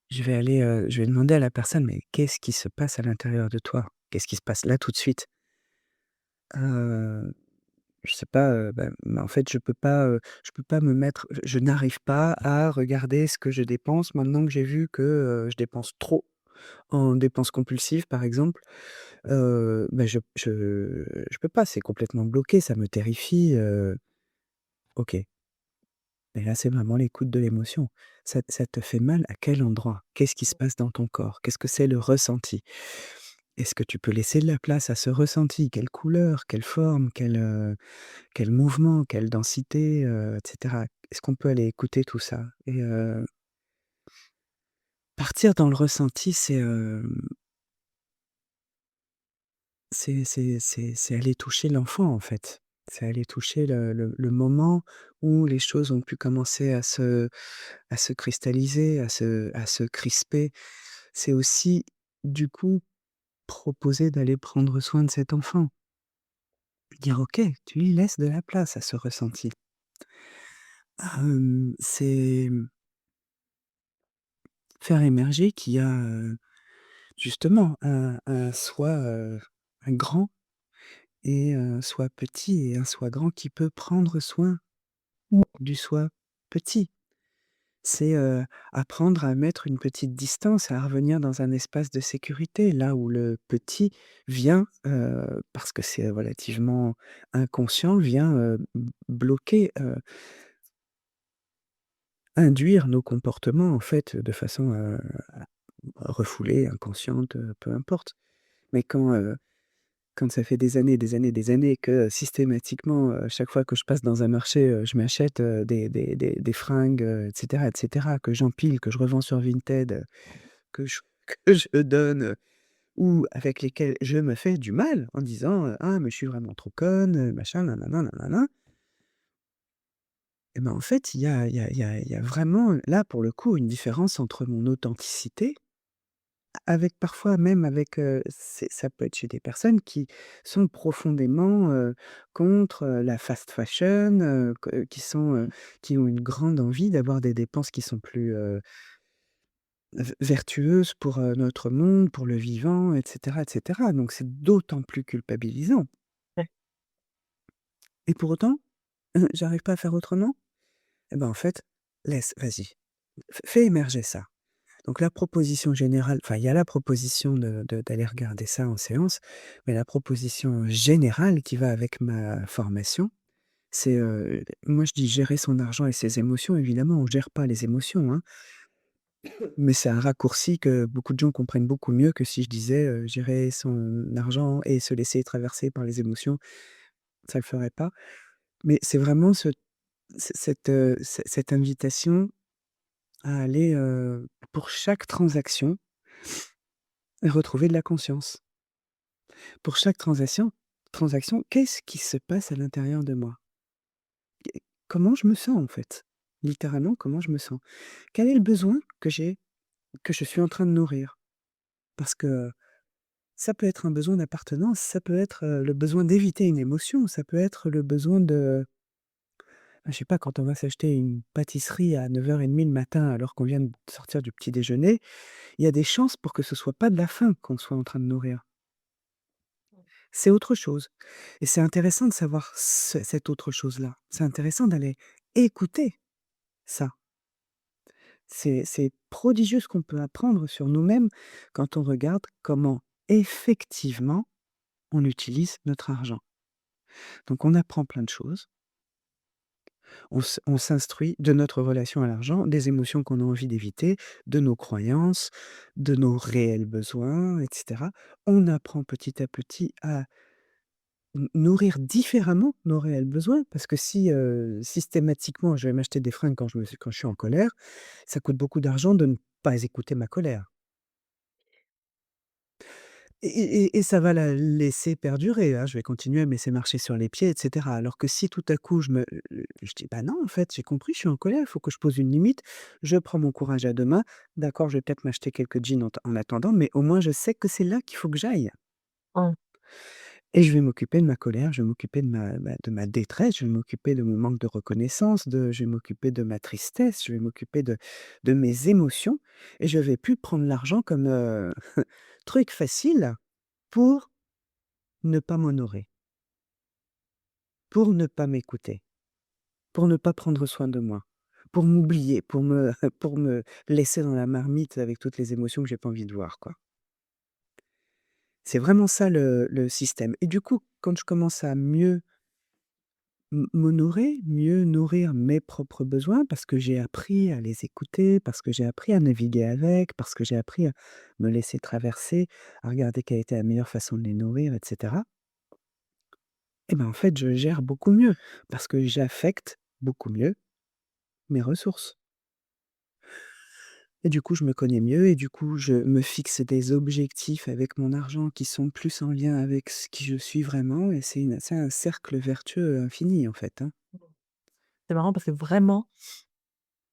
je vais demander à la personne: «Mais qu'est-ce qui se passe à l'intérieur de toi? Qu'est-ce qui se passe là tout de suite?» Heu, je sais pas, mais en fait, je peux pas me mettre je n'arrive pas à regarder ce que je dépense maintenant que j'ai vu que, je dépense trop en dépenses compulsives, par exemple. Bah, je peux pas, c'est complètement bloqué, ça me terrifie, OK. Mais là, c'est vraiment l'écoute de l'émotion. Ça te fait mal à quel endroit? Qu'est-ce qui se passe dans ton corps? Qu'est-ce que c'est le ressenti? Est-ce que tu peux laisser de la place à ce ressenti? Quelle couleur? Quelle forme? Quel mouvement? Quelle densité? Et cetera. Est-ce qu'on peut aller écouter tout ça? Et partir dans le ressenti, c'est aller toucher l'enfant, en fait. C'est aller toucher le moment où les choses ont pu commencer à se cristalliser, à se crisper. C'est aussi, du coup, proposer d'aller prendre soin de cet enfant. Dire: «OK, tu lui laisses de la place à ce ressenti». C'est, faire émerger qu'il y a, justement un soi, un grand et un soi petit et un soi grand qui peut prendre soin du soi petit. C'est, apprendre à mettre une petite distance, à revenir dans un espace de sécurité, là où le petit vient, parce que c'est relativement inconscient, vient, bloquer, induire nos comportements en fait, de façon, refoulée, inconsciente, peu importe. Mais quand ça fait des années, des années, des années que, systématiquement, chaque fois que je passe dans un marché, je m'achète, des fringues, et cetera, que j'empile, que je revends sur Vinted, que je que je donne, ou avec lesquels je me fais du mal en disant, «Ah mais je suis vraiment trop conne, machin, nin nin». Et ben, en fait, il y a vraiment, là, pour le coup, une différence entre mon authenticité avec parfois même avec, ça peut être chez des personnes qui sont profondément, contre, la fast fashion, qui ont une grande envie d'avoir des dépenses qui sont plus, vertueuse pour, notre monde, pour le vivant et cetera. Donc c'est d'autant plus culpabilisant Ouais. et pour autant, j'arrive pas à faire autrement? Et ben, en fait, vas-y, fais émerger ça. Donc la proposition générale enfin, il y a la proposition d'aller regarder ça en séance, mais la proposition générale qui va avec ma formation, c'est, moi je dis gérer son argent et ses émotions. Évidemment, on gère pas les émotions, hein, mais c'est un raccourci que beaucoup de gens comprennent beaucoup mieux que si je disais, gérer son argent et se laisser traverser par les émotions, ça le ferait pas. Mais c'est vraiment cette invitation à aller, pour chaque retrouver de la conscience. Pour chaque transaction, qu'est-ce qui se passe à l'intérieur de moi? Comment je me sens, en fait? Littéralement, comment je me sens? Quel est le besoin que je suis en train de nourrir? Parce que ça peut être un besoin d'appartenance, ça peut être, le besoin d'éviter une émotion, ça peut être le besoin de je sais pas, quand on va s'acheter une pâtisserie à 9h30 le matin alors qu'on vient de sortir du petit déjeuner, il y a des chances pour que ce soit pas de la faim qu'on soit en train de nourrir. C'est autre chose et c'est intéressant de savoir cette autre chose-là. C'est intéressant d'aller écouter ça. C'est prodigieux ce qu'on peut apprendre sur nous-mêmes quand on regarde comment effectivement on utilise notre argent. Donc on apprend plein de choses, on s'instruit de notre relation à l'argent, des émotions qu'on a envie d'éviter, de nos croyances, de nos réels besoins et cetera. On apprend petit à petit à nourrir différemment nos réels besoins parce que si, systématiquement je vais m'acheter des fringues quand je suis en colère, ça coûte beaucoup d'argent de ne pas écouter ma colère et ça va la laisser perdurer, hein. Je vais continuer à me laisser marcher sur les pieds et cetera. Alors que si tout à coup je dis: «Bah non, en fait, j'ai compris, je suis en colère, il faut que je pose une limite, je prends mon courage à 2 mains. D'accord, je vais peut-être m'acheter quelques jeans en attendant, mais au moins je sais que c'est là qu'il faut que j'aille». Mmh. Et je vais m'occuper de ma colère, je vais m'occuper de ma détresse, je vais m'occuper de mon manque de reconnaissance, je vais m'occuper de ma tristesse, je vais m'occuper de mes émotions et je vais plus prendre l'argent comme, truc facile pour ne pas m'honorer, pour ne pas m'écouter, pour ne pas prendre soin de moi, pour m'oublier, pour me laisser dans la marmite avec toutes les émotions que j'ai pas envie de voir, quoi. C'est vraiment ça le système et du coup, quand je commence à mieux m'honorer, mieux nourrir mes propres besoins parce que j'ai appris à les écouter, parce que j'ai appris à naviguer avec, parce que j'ai appris à me laisser traverser, à regarder quelle était la meilleure façon de les nourrir et cetera. Et ben, en fait, je gère beaucoup mieux parce que j'affecte beaucoup mieux mes ressources et du coup, je me connais mieux et du coup, je me fixe des objectifs avec mon argent qui sont plus en lien avec ce qui je suis vraiment et c'est un cercle vertueux infini, en fait, hein. C'est marrant parce que vraiment,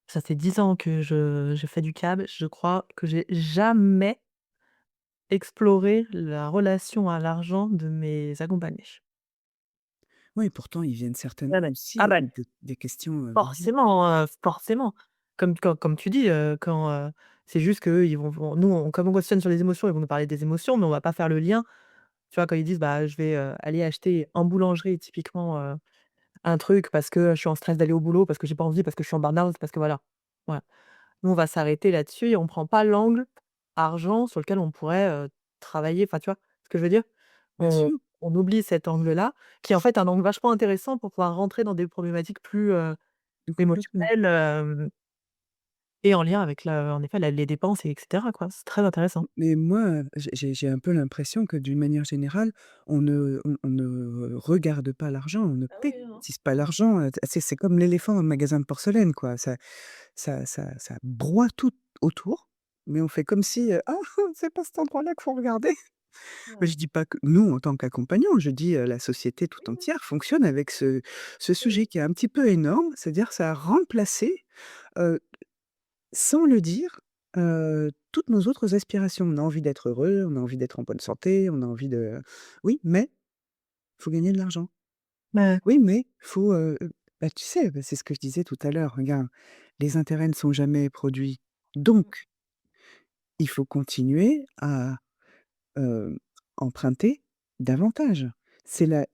ça fait 10 ans que je fais du CAB. Je crois que j'ai jamais exploré la relation à l'argent de mes accompagnés. Oui, pourtant, ils viennent certainement Jamais. aussi Ah bah, avec des questions, liées. forcément, forcément. Comme tu dis, quand, c'est juste qu'eux, ils vont nous, comme on questionne sur les émotions, ils vont nous parler des émotions, mais on va pas faire le lien. Tu vois, quand ils disent: «Bah, je vais, aller acheter en boulangerie typiquement, un truc parce que je suis en stress d'aller au boulot, parce que j'ai pas envie, parce que je suis en burn-out, parce que voilà». Voilà. Nous, on va s'arrêter là-dessus et on prend pas l'angle argent sur lequel on pourrait, travailler. Enfin, tu vois ce que je veux dire? Bien On sûr, on oublie cet angle-là, qui est en fait un angle vachement intéressant pour pouvoir rentrer dans des problématiques plus, complètement. émotionnelles, et en lien avec la en effet, la les dépenses et cetera, quoi. C'est très intéressant. Mais moi, j'ai un peu l'impression que d'une manière générale, on ne regarde pas l'argent, on ne Ah oui, non. pétisse pas l'argent, c'est comme l'éléphant dans le magasin de porcelaine, quoi. Ça broie tout autour, mais on fait comme si, «Ah, c'est pas cet endroit-là qu'il faut regarder». Mais je Ouais. dis pas que nous, en tant qu'accompagnants, je dis, la société tout Oui, oui, entière fonctionne avec ce oui. sujet qui est un petit peu énorme, c'est-à-dire ça a remplacé, heu, sans le dire, toutes nos autres aspirations. On a envie d'être heureux, on a envie d'être en bonne santé, on a envie de oui, mais faut gagner de l'argent. Bah, Oui, mais faut, bah, tu sais, c'est ce que je disais tout à l'heure, regarde, les intérêts ne sont jamais produits, donc il faut continuer à, heu, emprunter davantage. C'est la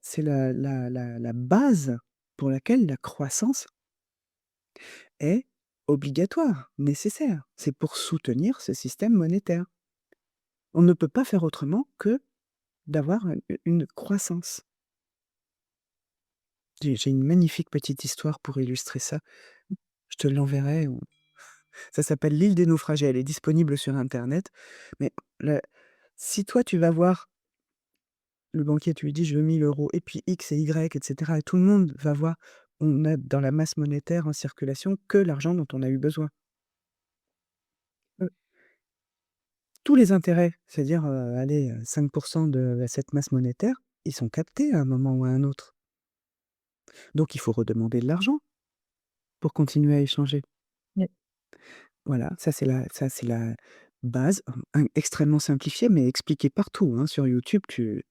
base pour laquelle la croissance est obligatoire, nécessaire. C'est pour soutenir ce système monétaire. On ne peut pas faire autrement que d'avoir une croissance. J'ai une magnifique petite histoire pour illustrer ça. Je te l'enverrai, ou ça s'appelle «L'île des naufragés», elle est disponible sur internet. Mais le si toi tu vas voir le banquier, tu lui dis: «Je veux 1 000 € et puis X et Y et cetera», et tout le monde va voir, on a dans la masse monétaire en circulation que l'argent dont on a eu besoin. Heu, Tous les intérêts, c'est-à-dire, allez, 5 de cette masse monétaire, ils sont captés à un moment ou à un autre. Donc il faut redemander de l'argent pour continuer à échanger. Ouais. Voilà, ça c'est la base, extrêmement simplifiée, mais expliquée partout, hein. Sur YouTube, tu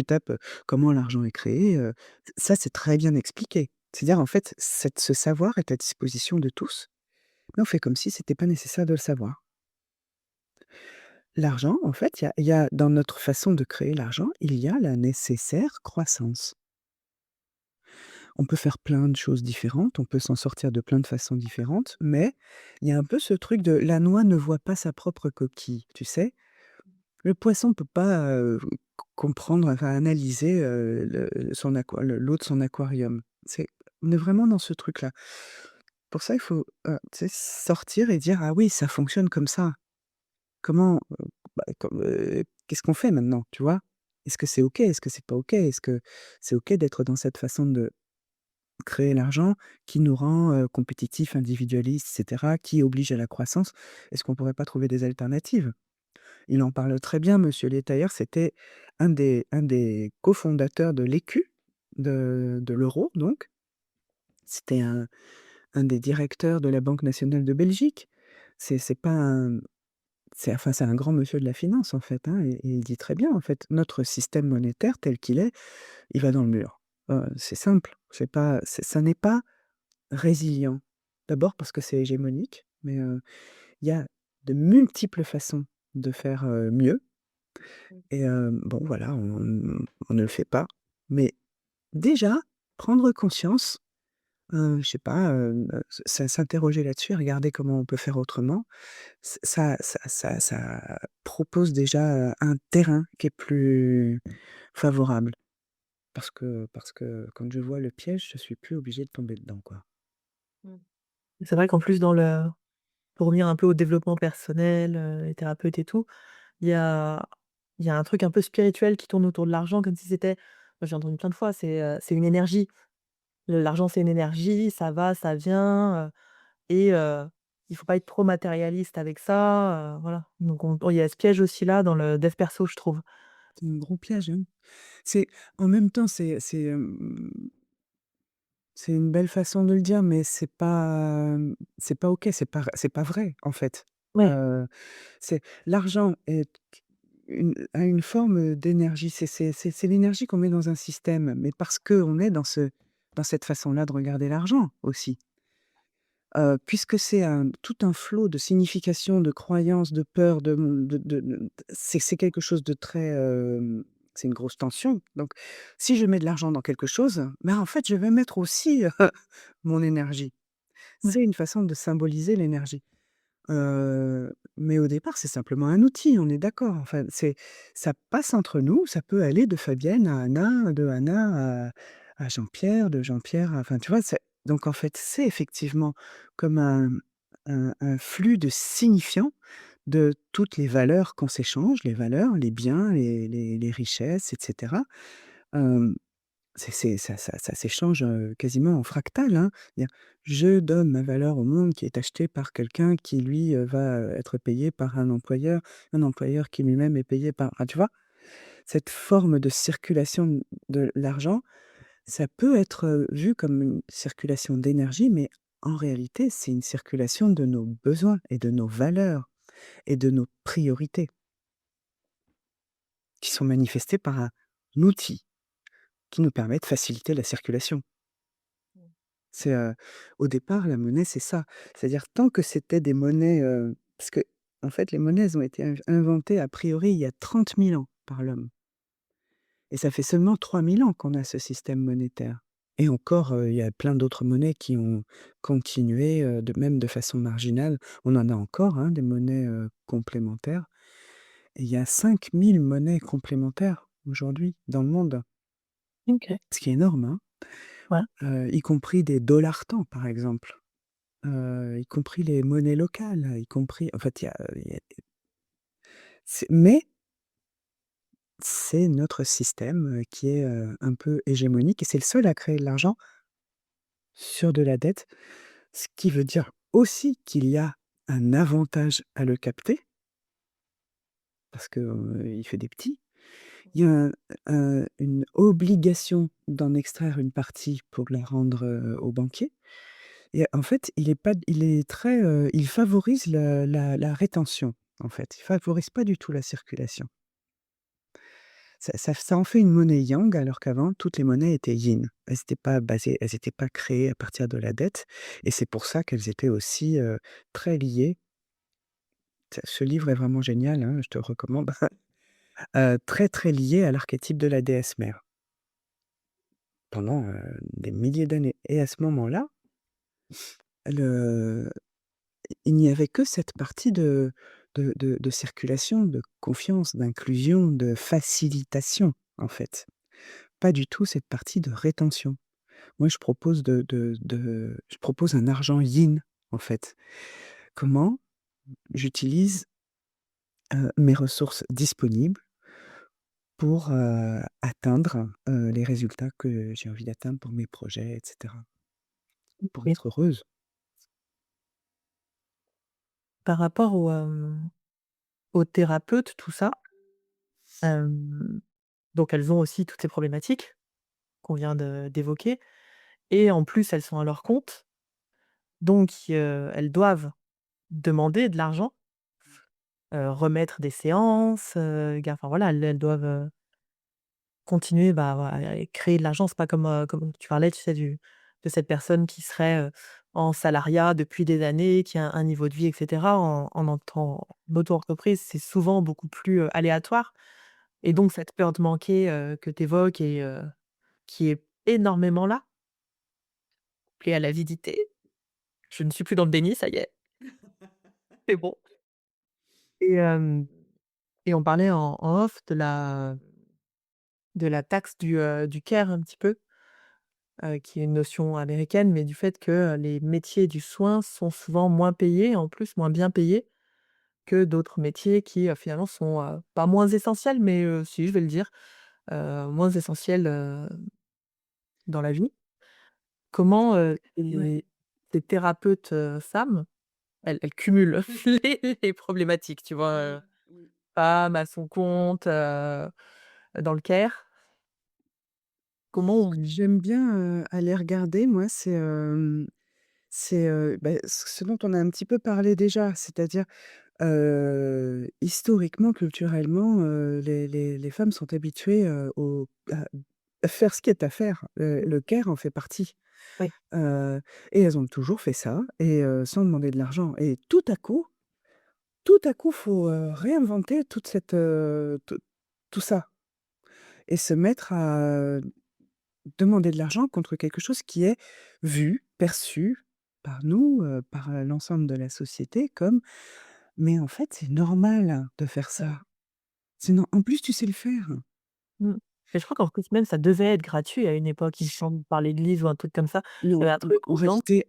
tapes, «Comment l'argent est créé», ça c'est très bien expliqué. C'est-à-dire, en fait, ce savoir est à disposition de tous, mais on fait comme si c'était pas nécessaire de le savoir. L'argent, en fait, il y a dans notre façon de créer l'argent, il y a la nécessaire croissance. On peut faire plein de choses différentes, on peut s'en sortir de plein de façons différentes, mais il y a un peu ce truc de «la noix ne voit pas sa propre coquille», tu sais? Le poisson peut pas, comprendre, enfin analyser, le son aqua le l'eau de son aquarium. On est vraiment dans ce truc-là. Pour ça, il faut, tu sais, sortir et dire: «Ah oui, ça fonctionne comme ça. Comment, qu'est-ce qu'on fait maintenant?» Tu vois? Est-ce que c'est OK? Est-ce que c'est pas OK? Est-ce que c'est OK d'être dans cette façon de créer l'argent qui nous rend, compétitifs, individualistes et cetera, qui oblige à la croissance? Est-ce qu'on pourrait pas trouver des alternatives? Il en parle très bien, monsieur Letailleur, c'était un des cofondateurs de l'écu, de l'euro donc. C'était un des directeurs de la Banque nationale de Belgique. C'est pas un c'est un grand monsieur de la finance, en fait, hein, et il dit très bien, en fait: «Notre système monétaire tel qu'il est, il va dans le mur». C'est simple, ça n'est pas résilient. D'abord parce que c'est hégémonique, mais il y a de multiples façons de faire, mieux. Et bon voilà, on ne le fait pas. Mais déjà, prendre conscience, je sais pas, s'interroger là-dessus, regarder comment on peut faire autrement, ça propose déjà, un terrain qui est plus favorable. Parce que quand je vois le piège, je suis plus obligé de tomber dedans, quoi. Mmh. C'est vrai qu'en plus dans le pour revenir un peu au développement personnel, les thérapeutes et tout, il y a il y a un truc un peu spirituel qui tourne autour de l'argent comme si c'était moi j'ai entendu plein de fois, c'est une énergie. L'argent, c'est une énergie, ça va, ça vient, et il faut pas être trop matérialiste avec ça, voilà. Donc il y a ce piège aussi là dans le dev perso, je trouve. C'est un gros piège, hein. C'est En même temps, c'est une belle façon de le dire, mais c'est pas OK, c'est pas vrai, en fait. Ouais, Heu, c'est L'argent a une forme, d'énergie. C'est l'énergie qu'on met dans un système, mais parce qu'on est dans cette façon-là de regarder l'argent aussi. Puisque c'est tout un flot de significations, de croyances, de peurs, c'est quelque chose de très, c'est une grosse tension. Donc si je mets de l'argent dans quelque chose, ben, en fait, je vais mettre aussi, mon énergie. ouais, C'est une façon de symboliser l'énergie. Mais au départ, c'est simplement un outil, on est d'accord. Enfin, ça passe entre nous, ça peut aller de Fabienne à Anna, de Anna à Jean-Pierre, de Jean-Pierre à, enfin, tu vois? Donc en fait, c'est effectivement comme un flux de signifiants de toutes les valeurs qu'on s'échange, les valeurs, les biens, les richesses et cetera. Ça s'échange, quasiment en fractal, hein. C'est-à-dire, je donne ma valeur au monde qui est achetée par quelqu'un qui lui, va, être payé par un employeur qui lui-même est payé par, enfin, tu vois? Cette forme de circulation de l'argent, ça peut être, vu comme une circulation d'énergie, mais en réalité, c'est une circulation de nos besoins et de nos valeurs et de nos priorités qui sont manifestées par un outil qui nous permet de faciliter la circulation. C'est, au départ, la monnaie, c'est ça. C'est-à-dire tant que c'était des monnaies, parce que En fait, les monnaies, elles ont été inventées a priori il y a 30 000 ans par l'homme et ça fait seulement 3 000 ans qu'on a ce système monétaire et encore, il y a plein d'autres monnaies qui ont continué, de même de façon marginale. On en a encore, hein, des monnaies, complémentaires et il y a 5 000 monnaies complémentaires aujourd'hui dans le monde, OK. ce qui est énorme, hein, Ouais. y compris des dollars-tans, par exemple, y compris les monnaies locales, y compris en fait, il y a mais c'est notre système, qui est, un peu hégémonique et c'est le seul à créer de l'argent sur de la dette, ce qui veut dire aussi qu'il y a un avantage à le capter parce que, il fait des petits. Il y a une obligation d'en extraire une partie pour la rendre, aux banquiers et en fait, il est très, il favorise la rétention, en fait. Il favorise pas du tout la circulation. Ça en fait une monnaie yang alors qu'avant toutes les monnaies étaient yin. Elles étaient pas créées à partir de la dette et c'est pour ça qu'elles étaient aussi, très liées. Ce livre est vraiment génial, hein, je te le recommande. Très, très liées à l'archétype de la déesse mère pendant, des milliers d'années et à ce moment-là, le il n'y avait que cette partie de circulation, de confiance, d'inclusion, de facilitation, en fait. Pas du tout cette partie de rétention. Moi, je propose un argent yin, en fait. Comment j'utilise, mes ressources disponibles pour, atteindre, les résultats que j'ai envie d'atteindre pour mes projets et cetera. Pour Et être heureuse. par rapport aux thérapeutes, tout ça, hem, donc elles ont aussi toutes ces problématiques qu'on vient d'évoquer et en plus, elles sont à leur compte, donc elles doivent demander de l'argent, remettre des séances, ga enfin voilà, elles doivent, continuer, bah, voilà et créer de l'argent. C'est pas comme, comme tu parlais, tu sais, de cette personne qui serait, en salariat depuis des années, qui a un niveau de vie et cetera. En auto-entreprise, c'est souvent beaucoup plus, aléatoire et donc cette peur de manquer, que tu évoques et qui est énormément là et à l'avidité. Je ne suis plus dans le déni, ça y est, c'est bon et et on parlait en off de la taxe du care un petit peu. Qui est une notion américaine, mais du fait que, les métiers du soin sont souvent moins payés, en plus moins bien payés que d'autres métiers qui, finalement sont, pas moins essentiels, mais, si je vais le dire, moins essentiels, dans la vie. Comment, Ouais. ces thérapeutes, femmes, elles cumulent les problématiques, tu vois? Oui. Femme à son compte, dans le care. Comment on J'aime bien, aller regarder moi, c'est, ce dont on a un petit peu parlé déjà, c'est-à-dire, historiquement, culturellement, les femmes sont habituées, à faire ce qui est à faire. Le care en fait partie, oui, heu et elles ont toujours fait ça et sans demander de l'argent et tout à coup, faut, réinventer toute cette, tout ça et se mettre à demander de l'argent contre quelque chose qui est vu, perçu par nous, par, l'ensemble de la société comme: «Mais en fait, c'est normal de faire ça. C'est non en plus, tu sais le faire». mmh et je crois qu'en plus même ça devait être gratuit à une époque, il me semble, par l'église ou un truc comme ça. Il y Non, avait un truc en où dans réalité,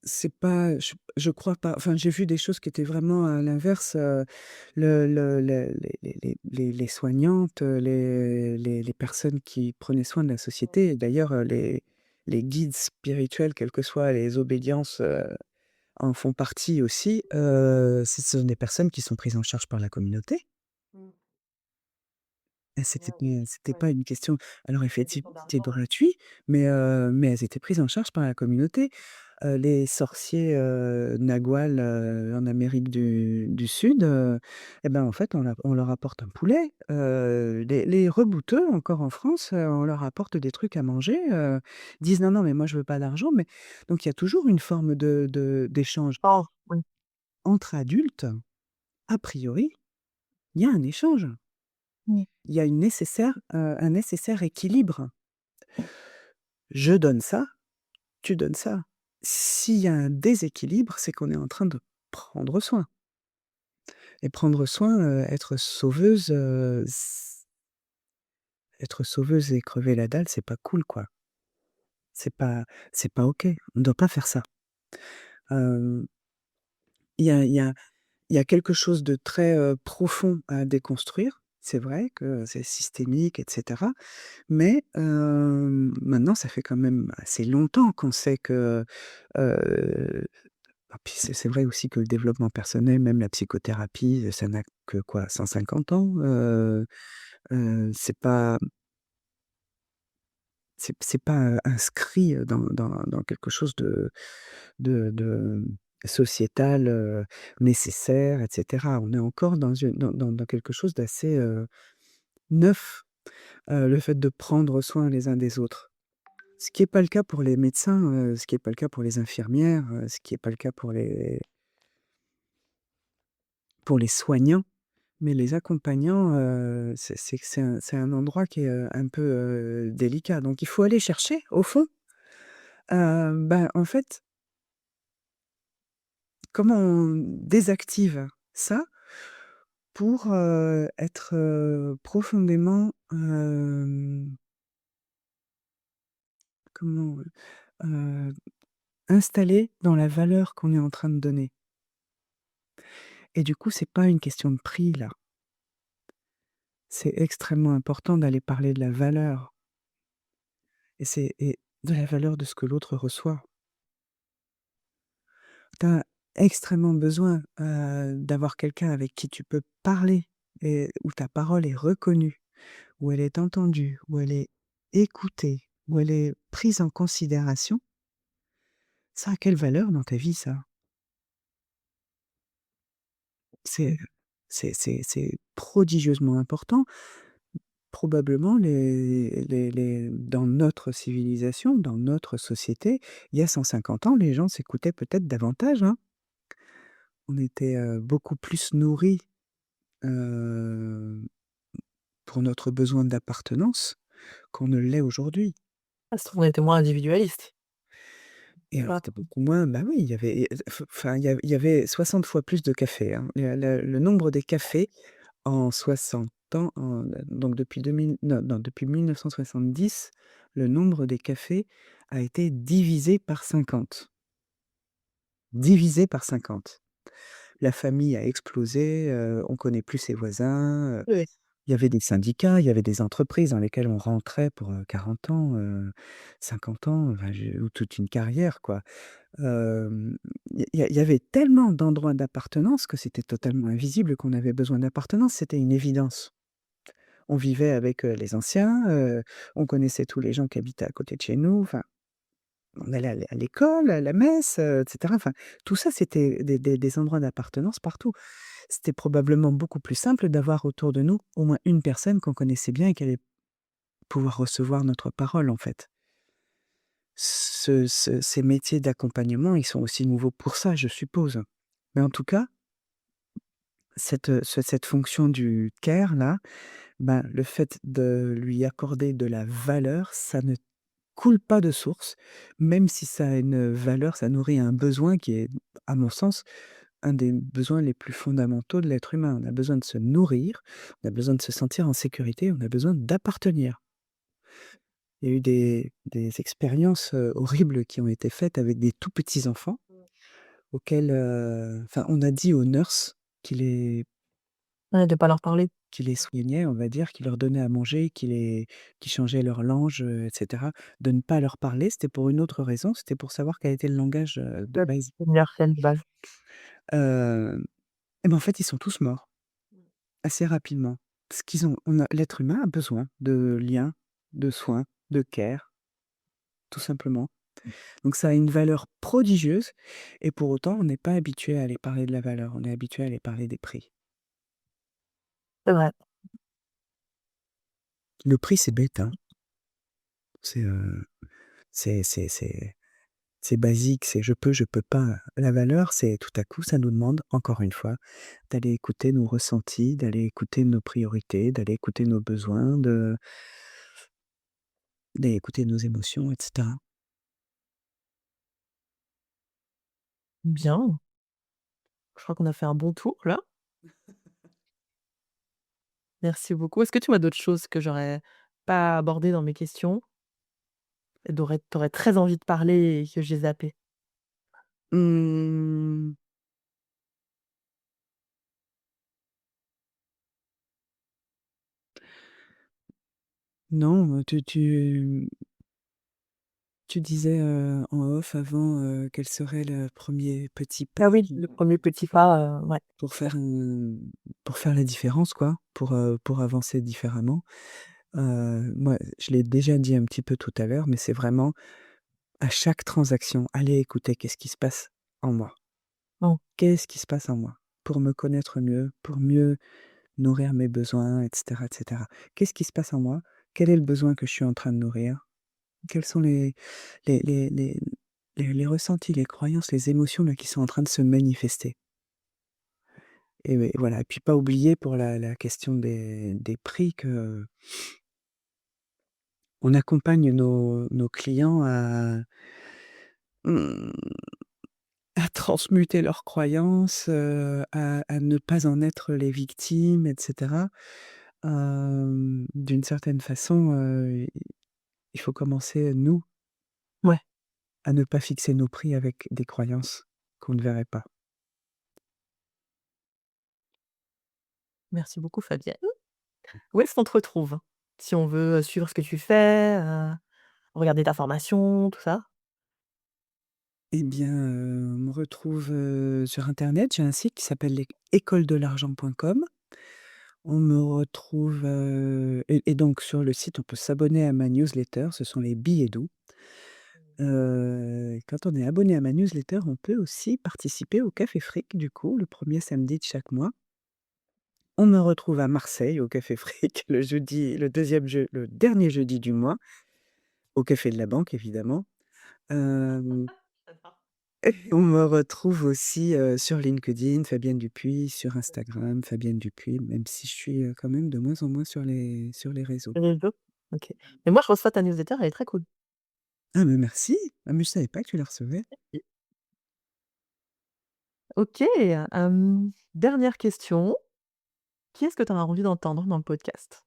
c'est pas je crois pas. Enfin, j'ai vu des choses qui étaient vraiment à l'inverse, le les soignantes, les personnes qui prenaient soin de la société et d'ailleurs, les guides spirituels, quelles que soient les obédiences, en font partie aussi, ce sont des personnes qui sont prises en charge par la communauté Mmh. et c'était pas une question alors Pas une effectivement, question c'était d'argent, ouais. gratuit, mais elles étaient prises en charge par la communauté. Les sorciers, Nagual, en Amérique du Sud, et ben, en fait, on leur apporte un poulet. Les rebouteux, encore en France, on leur apporte des trucs à manger, ils disent: «Non, non, mais moi je veux pas d'argent», mais donc il y a toujours une forme d'échange Oh, oui. entre adultes a priori, il y a un échange. Oui. Il y a un nécessaire équilibre. Je donne ça, tu donnes ça. S'il y a un déséquilibre, c'est qu'on est en train de prendre soin et prendre soin, être sauveuse et crever la dalle, c'est pas cool, quoi. C'est pas c'est pas OK. On doit pas faire ça. Hem, il y a il y a il y a quelque chose de très, profond à déconstruire. C'est vrai que c'est systémique et cetera, mais maintenant ça fait quand même assez longtemps qu'on sait que, puis c'est vrai aussi que le développement personnel, même la psychothérapie, ça n'a que quoi, 150 ans? C'est pas c'est pas, inscrit, dans quelque chose de sociétal, nécessaire et cetera. On est encore dans quelque chose d'assez, neuf, le fait de prendre soin les uns des autres. Ce qui est pas le cas pour les médecins, ce qui est pas le cas pour les infirmières, ce qui est pas le cas pour les soignants, mais les accompagnants, c'est un endroit qui est, un peu, délicat. Donc il faut aller chercher au fond, en fait, comment on désactive ça pour, être, profondément, comment, installé dans la valeur qu'on est en train de donner. Et du coup, c'est pas une question de prix là. C'est extrêmement important d'aller parler de la valeur et de la valeur de ce que l'autre reçoit. Tu as extrêmement besoin, d'avoir quelqu'un avec qui tu peux parler et où ta parole est reconnue, où elle est entendue, où elle est écoutée, où elle est prise en considération. Ça a quelle valeur dans ta vie ça? C'est c'est prodigieusement important. Probablement les dans notre civilisation, dans notre société, il y a 150 ans, les gens s'écoutaient peut-être davantage, hein. On était, beaucoup plus nourris, heu, pour notre besoin d'appartenance qu'on ne l'est aujourd'hui. Ça se trouve, on était moins individualistes. Et alors Voilà. c'était beaucoup moins, bah, oui, il y avait enfin, il y avait 60 fois plus de cafés, hein. Le nombre des cafés en 60 ans, donc depuis 2000, non, depuis 1970, le nombre des cafés a été divisé par 50. Divisé par 50. La famille a explosé, on connaît plus ses voisins, Oui, oui. il y avait des syndicats, il y avait des entreprises dans lesquelles on rentrait pour, 40 ans, 50 ans, enfin je ou toute une carrière, quoi. Il y avait tellement d'endroits d'appartenance que c'était totalement invisible qu'on avait besoin d'appartenance, c'était une évidence. On vivait avec, les anciens, on connaissait tous les gens qui habitaient à côté de chez nous, enfin, on allait à l'école, à la messe, et cetera, enfin, tout ça, c'était des endroits d'appartenance partout. C'était probablement beaucoup plus simple d'avoir autour de nous au moins une personne qu'on connaissait bien et qui allait pouvoir recevoir notre parole, en fait. Ces métiers d'accompagnement, ils sont aussi nouveaux pour ça, je suppose. Mais en tout cas, cette fonction du care là, ben, le fait de lui accorder de la valeur, ça ne coule pas de source, même si ça a une valeur, ça nourrit un besoin qui est, à mon sens, un des besoins les plus fondamentaux de l'être humain. On a besoin de se nourrir, on a besoin de se sentir en sécurité, on a besoin d'appartenir. Il y a eu des expériences, horribles qui ont été faites avec des tout petits enfants auxquels, enfin, on a dit aux nurses qui les Ouais, de pas leur parler. qui les soignaient, on va dire, qui leur donnaient à manger, qui changeaient leur lange, et cetera, de ne pas leur parler. C'était pour une autre raison, c'était pour savoir quel était le langage, de Ouais, base. universel de base. Hem Et ben, en fait, ils sont tous morts assez rapidement. Parce qu'ils ont on a l'être humain a besoin de liens, de soins, de care, tout simplement. Donc ça a une valeur prodigieuse et pour autant, on n'est pas habitué à aller parler de la valeur, on est habitué à aller parler des prix. C'est vrai. Le prix, c'est bête, hein. C'est, c'est C'est basique, c'est je peux pas. La valeur, c'est tout à coup, ça nous demande, encore une fois, d'aller écouter nos ressentis, d'aller écouter nos priorités, d'aller écouter nos besoins, d'aller écouter nos émotions et cetera. Bien, je crois qu'on a fait un bon tour là. Merci beaucoup. Est-ce que tu as d'autres choses que j'aurais pas abordées dans mes questions et tu aurais très envie de parler et que j'ai zappé? Mmh, non, tu disais, en off avant, quel serait le premier petit pas Ah oui, le premier petit pas, ouais. pour faire pour faire la différence quoi, pour avancer différemment. Moi, je l'ai déjà dit un petit peu tout à l'heure, mais c'est vraiment à chaque transaction, aller écouter qu'est-ce qui se passe en moi? Oh, Qu'est-ce qui se passe en moi? Pour me connaître mieux, pour mieux nourrir mes besoins et cetera et cetera. Qu'est-ce qui se passe en moi? Quel est le besoin que je suis en train de nourrir? Quels sont les les les les ressentis, les croyances, les émotions là qui sont en train de se manifester? Et oui, voilà, et puis pas oublier pour la question des prix que on accompagne nos clients mmh, à transmuter leurs croyances, à ne pas en être les victimes et cetera. D'une certaine façon, il faut commencer, nous, ouais, à ne pas fixer nos prix avec des croyances qu'on ne verrait pas. merci beaucoup Fabienne. Où est-ce qu'on te retrouve? Si on veut, suivre ce que tu fais, regarder ta formation, tout ça? Eh bien, on me retrouve, sur internet. J'ai un site qui s'appelle écoledelargent.com. On me retrouve, et donc sur le site, on peut s'abonner à ma newsletter, ce sont les billets doux. Quand on est abonné à ma newsletter, on peut aussi participer au Café Fric, du coup, le premier samedi de chaque mois. On me retrouve à Marseille, au Café Fric, le dernier jeudi du mois, au Café de la Banque, évidemment. Hem J'adore. Et on me retrouve aussi, sur LinkedIn, Fabienne Dupuis, sur Instagram, Fabienne Dupuis, même si je suis, quand même de moins en moins sur les réseaux. Les réseaux? OK. Mais moi je reçois ta newsletter, elle est très cool. Ah mais merci! Ah mais je savais pas que tu la recevais. OK, dernière question. Qui est-ce que tu as envie d'entendre dans le podcast?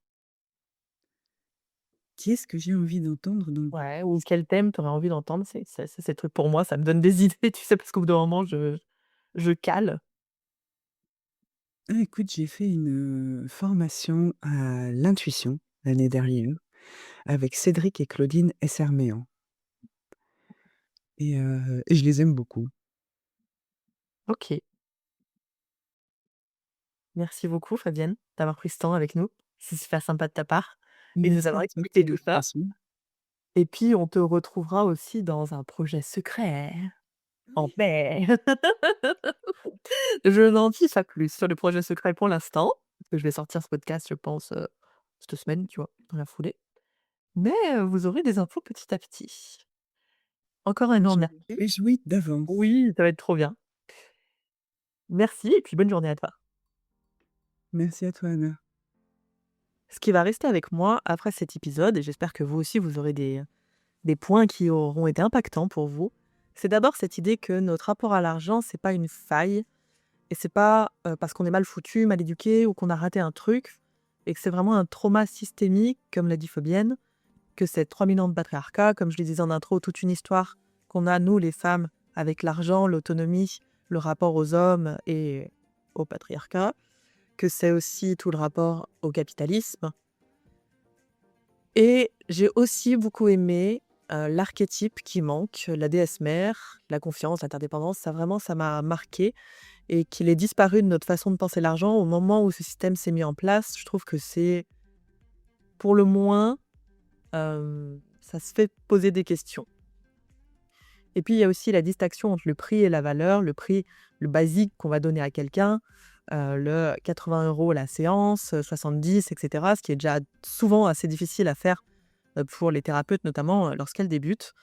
Qui est-ce que j'ai envie d'entendre dans le Ouais, ou quel thème tu aurais envie d'entendre? C'est le truc pour moi, ça me donne des idées, tu sais? Parce qu'au bout d'un moment, je cale. ah écoute, j'ai fait une, formation à l'intuition l'année dernière avec Cédric et Claudine Esserméan et je les aime beaucoup. OK. Merci beaucoup Fabienne, d'avoir pris ce temps avec nous. C'est super sympa de ta part et de nous Merci avoir à toi expliqué pour tout ça. l'invitation. Et puis on te retrouvera aussi dans un projet secret en Oui. paix. Je n'en dis pas plus sur le projet secret pour l'instant, parce que je vais sortir ce podcast, je pense, cette semaine, tu vois? Dans la foulée. Mais, vous aurez des infos petit à petit. Encore un grand Je me merci. réjouis d'avance. Oui, ça va être trop bien. Merci et puis bonne journée à toi. Merci à toi, Anna. Ce qui va rester avec moi après cet épisode, et j'espère que vous aussi vous aurez des points qui auront été impactants pour vous, c'est d'abord cette idée que notre rapport à l'argent, c'est pas une faille et c'est pas, parce qu'on est mal foutu, mal éduqué ou qu'on a raté un truc et que c'est vraiment un trauma systémique, comme l'a dit Fabienne, que c'est 3000 ans de patriarcat, comme je le disais en intro, toute une histoire qu'on a, nous les femmes, avec l'argent, l'autonomie, le rapport aux hommes et au patriarcat, que c'est aussi tout le rapport au capitalisme. Et j'ai aussi beaucoup aimé, l'archétype qui manque, la déesse mère, la confiance, l'interdépendance, ça vraiment ça m'a marqué et qu'il ait disparu de notre façon de penser l'argent au moment où ce système s'est mis en place. Je trouve que c'est pour le moins, ça se fait poser des questions. Et puis il y a aussi la distinction entre le prix et la valeur. Le prix, le basique qu'on va donner à quelqu'un, le 80 € la séance, 70 et cetera, ce qui est déjà souvent assez difficile à faire, pour les thérapeutes notamment, lorsqu'elles débutent.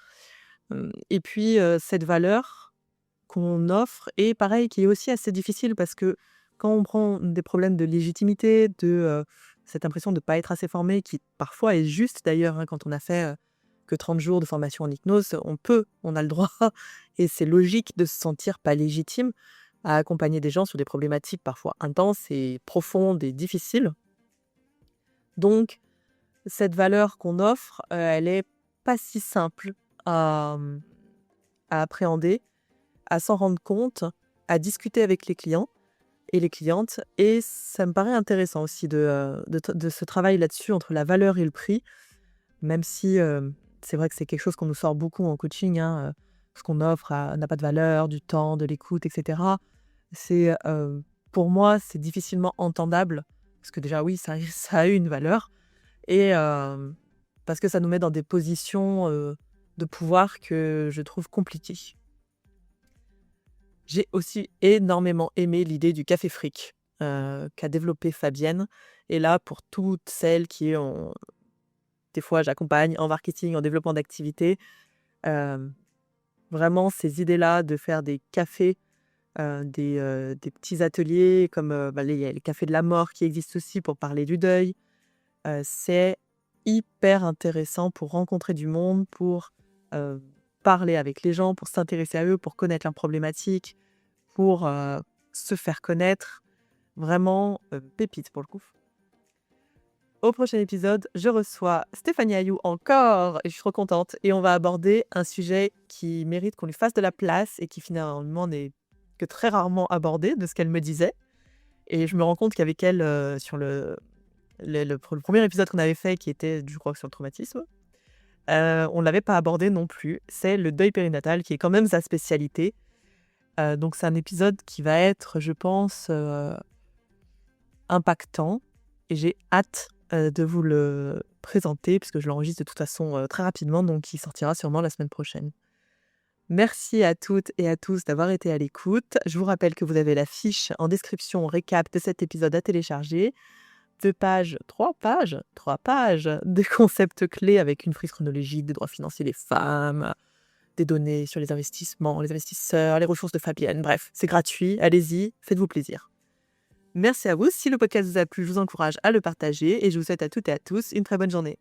Et puis, cette valeur qu'on offre et pareil, qui est aussi assez difficile parce que quand on prend des problèmes de légitimité, cette impression de ne pas être assez formé, qui parfois est juste d'ailleurs, hein, quand on a fait, que 30 jours de formation en hypnose, on a le droit et c'est logique de se sentir pas légitime à accompagner des gens sur des problématiques parfois intenses et profondes et difficiles. Donc cette valeur qu'on offre, elle est pas si simple à, à appréhender, à s'en rendre compte, à discuter avec les clients et les clientes et ça me paraît intéressant aussi de ce travail là-dessus entre la valeur et le prix, même si, c'est vrai que c'est quelque chose qu'on nous sort beaucoup en coaching, hein, ce qu'on offre n'a pas de valeur, du temps, de l'écoute et cetera. C'est, pour moi, c'est difficilement entendable parce que déjà oui, ça a une valeur et parce que ça nous met dans des positions, de pouvoir que je trouve compliquées. J'ai aussi énormément aimé l'idée du café fric, qu'a développé Fabienne et là, pour toutes celles qui ont des fois j'accompagne en marketing, en développement d'activité, hem, vraiment ces idées-là de faire des cafés, des petits ateliers comme, il y a les cafés de la mort qui existent aussi pour parler du deuil. C'est hyper intéressant pour rencontrer du monde, pour, heu, parler avec les gens, pour s'intéresser à eux, pour connaître leurs problématiques, pour, se faire connaître. Vraiment, pépite pour le coup. Au prochain épisode, je reçois Stéphanie Ayou encore et je suis trop contente et on va aborder un sujet qui mérite qu'on lui fasse de la place et qui finalement n'est que très rarement abordé de ce qu'elle me disait et je me rends compte qu'avec elle, sur le 1er épisode qu'on avait fait qui était, je crois, sur le traumatisme, on l'avait pas abordé non plus. C'est le deuil périnatal qui est quand même sa spécialité. Donc c'est un épisode qui va être, je pense, impactant et j'ai hâte, de vous le présenter puisque je l'enregistre de toute façon, très rapidement donc il sortira sûrement la semaine prochaine. Merci à toutes et à tous d'avoir été à l'écoute. Je vous rappelle que vous avez la fiche en description récap de cet épisode à télécharger. 2 pages, 3 pages de concepts clés avec une frise chronologique des droits financiers des femmes, des données sur les investissements, les investisseurs, les ressources de Fabienne. Bref, c'est gratuit, allez-y, faites-vous plaisir. Merci à vous. Si le podcast vous a plu, je vous encourage à le partager et je vous souhaite à toutes et à tous une très bonne journée.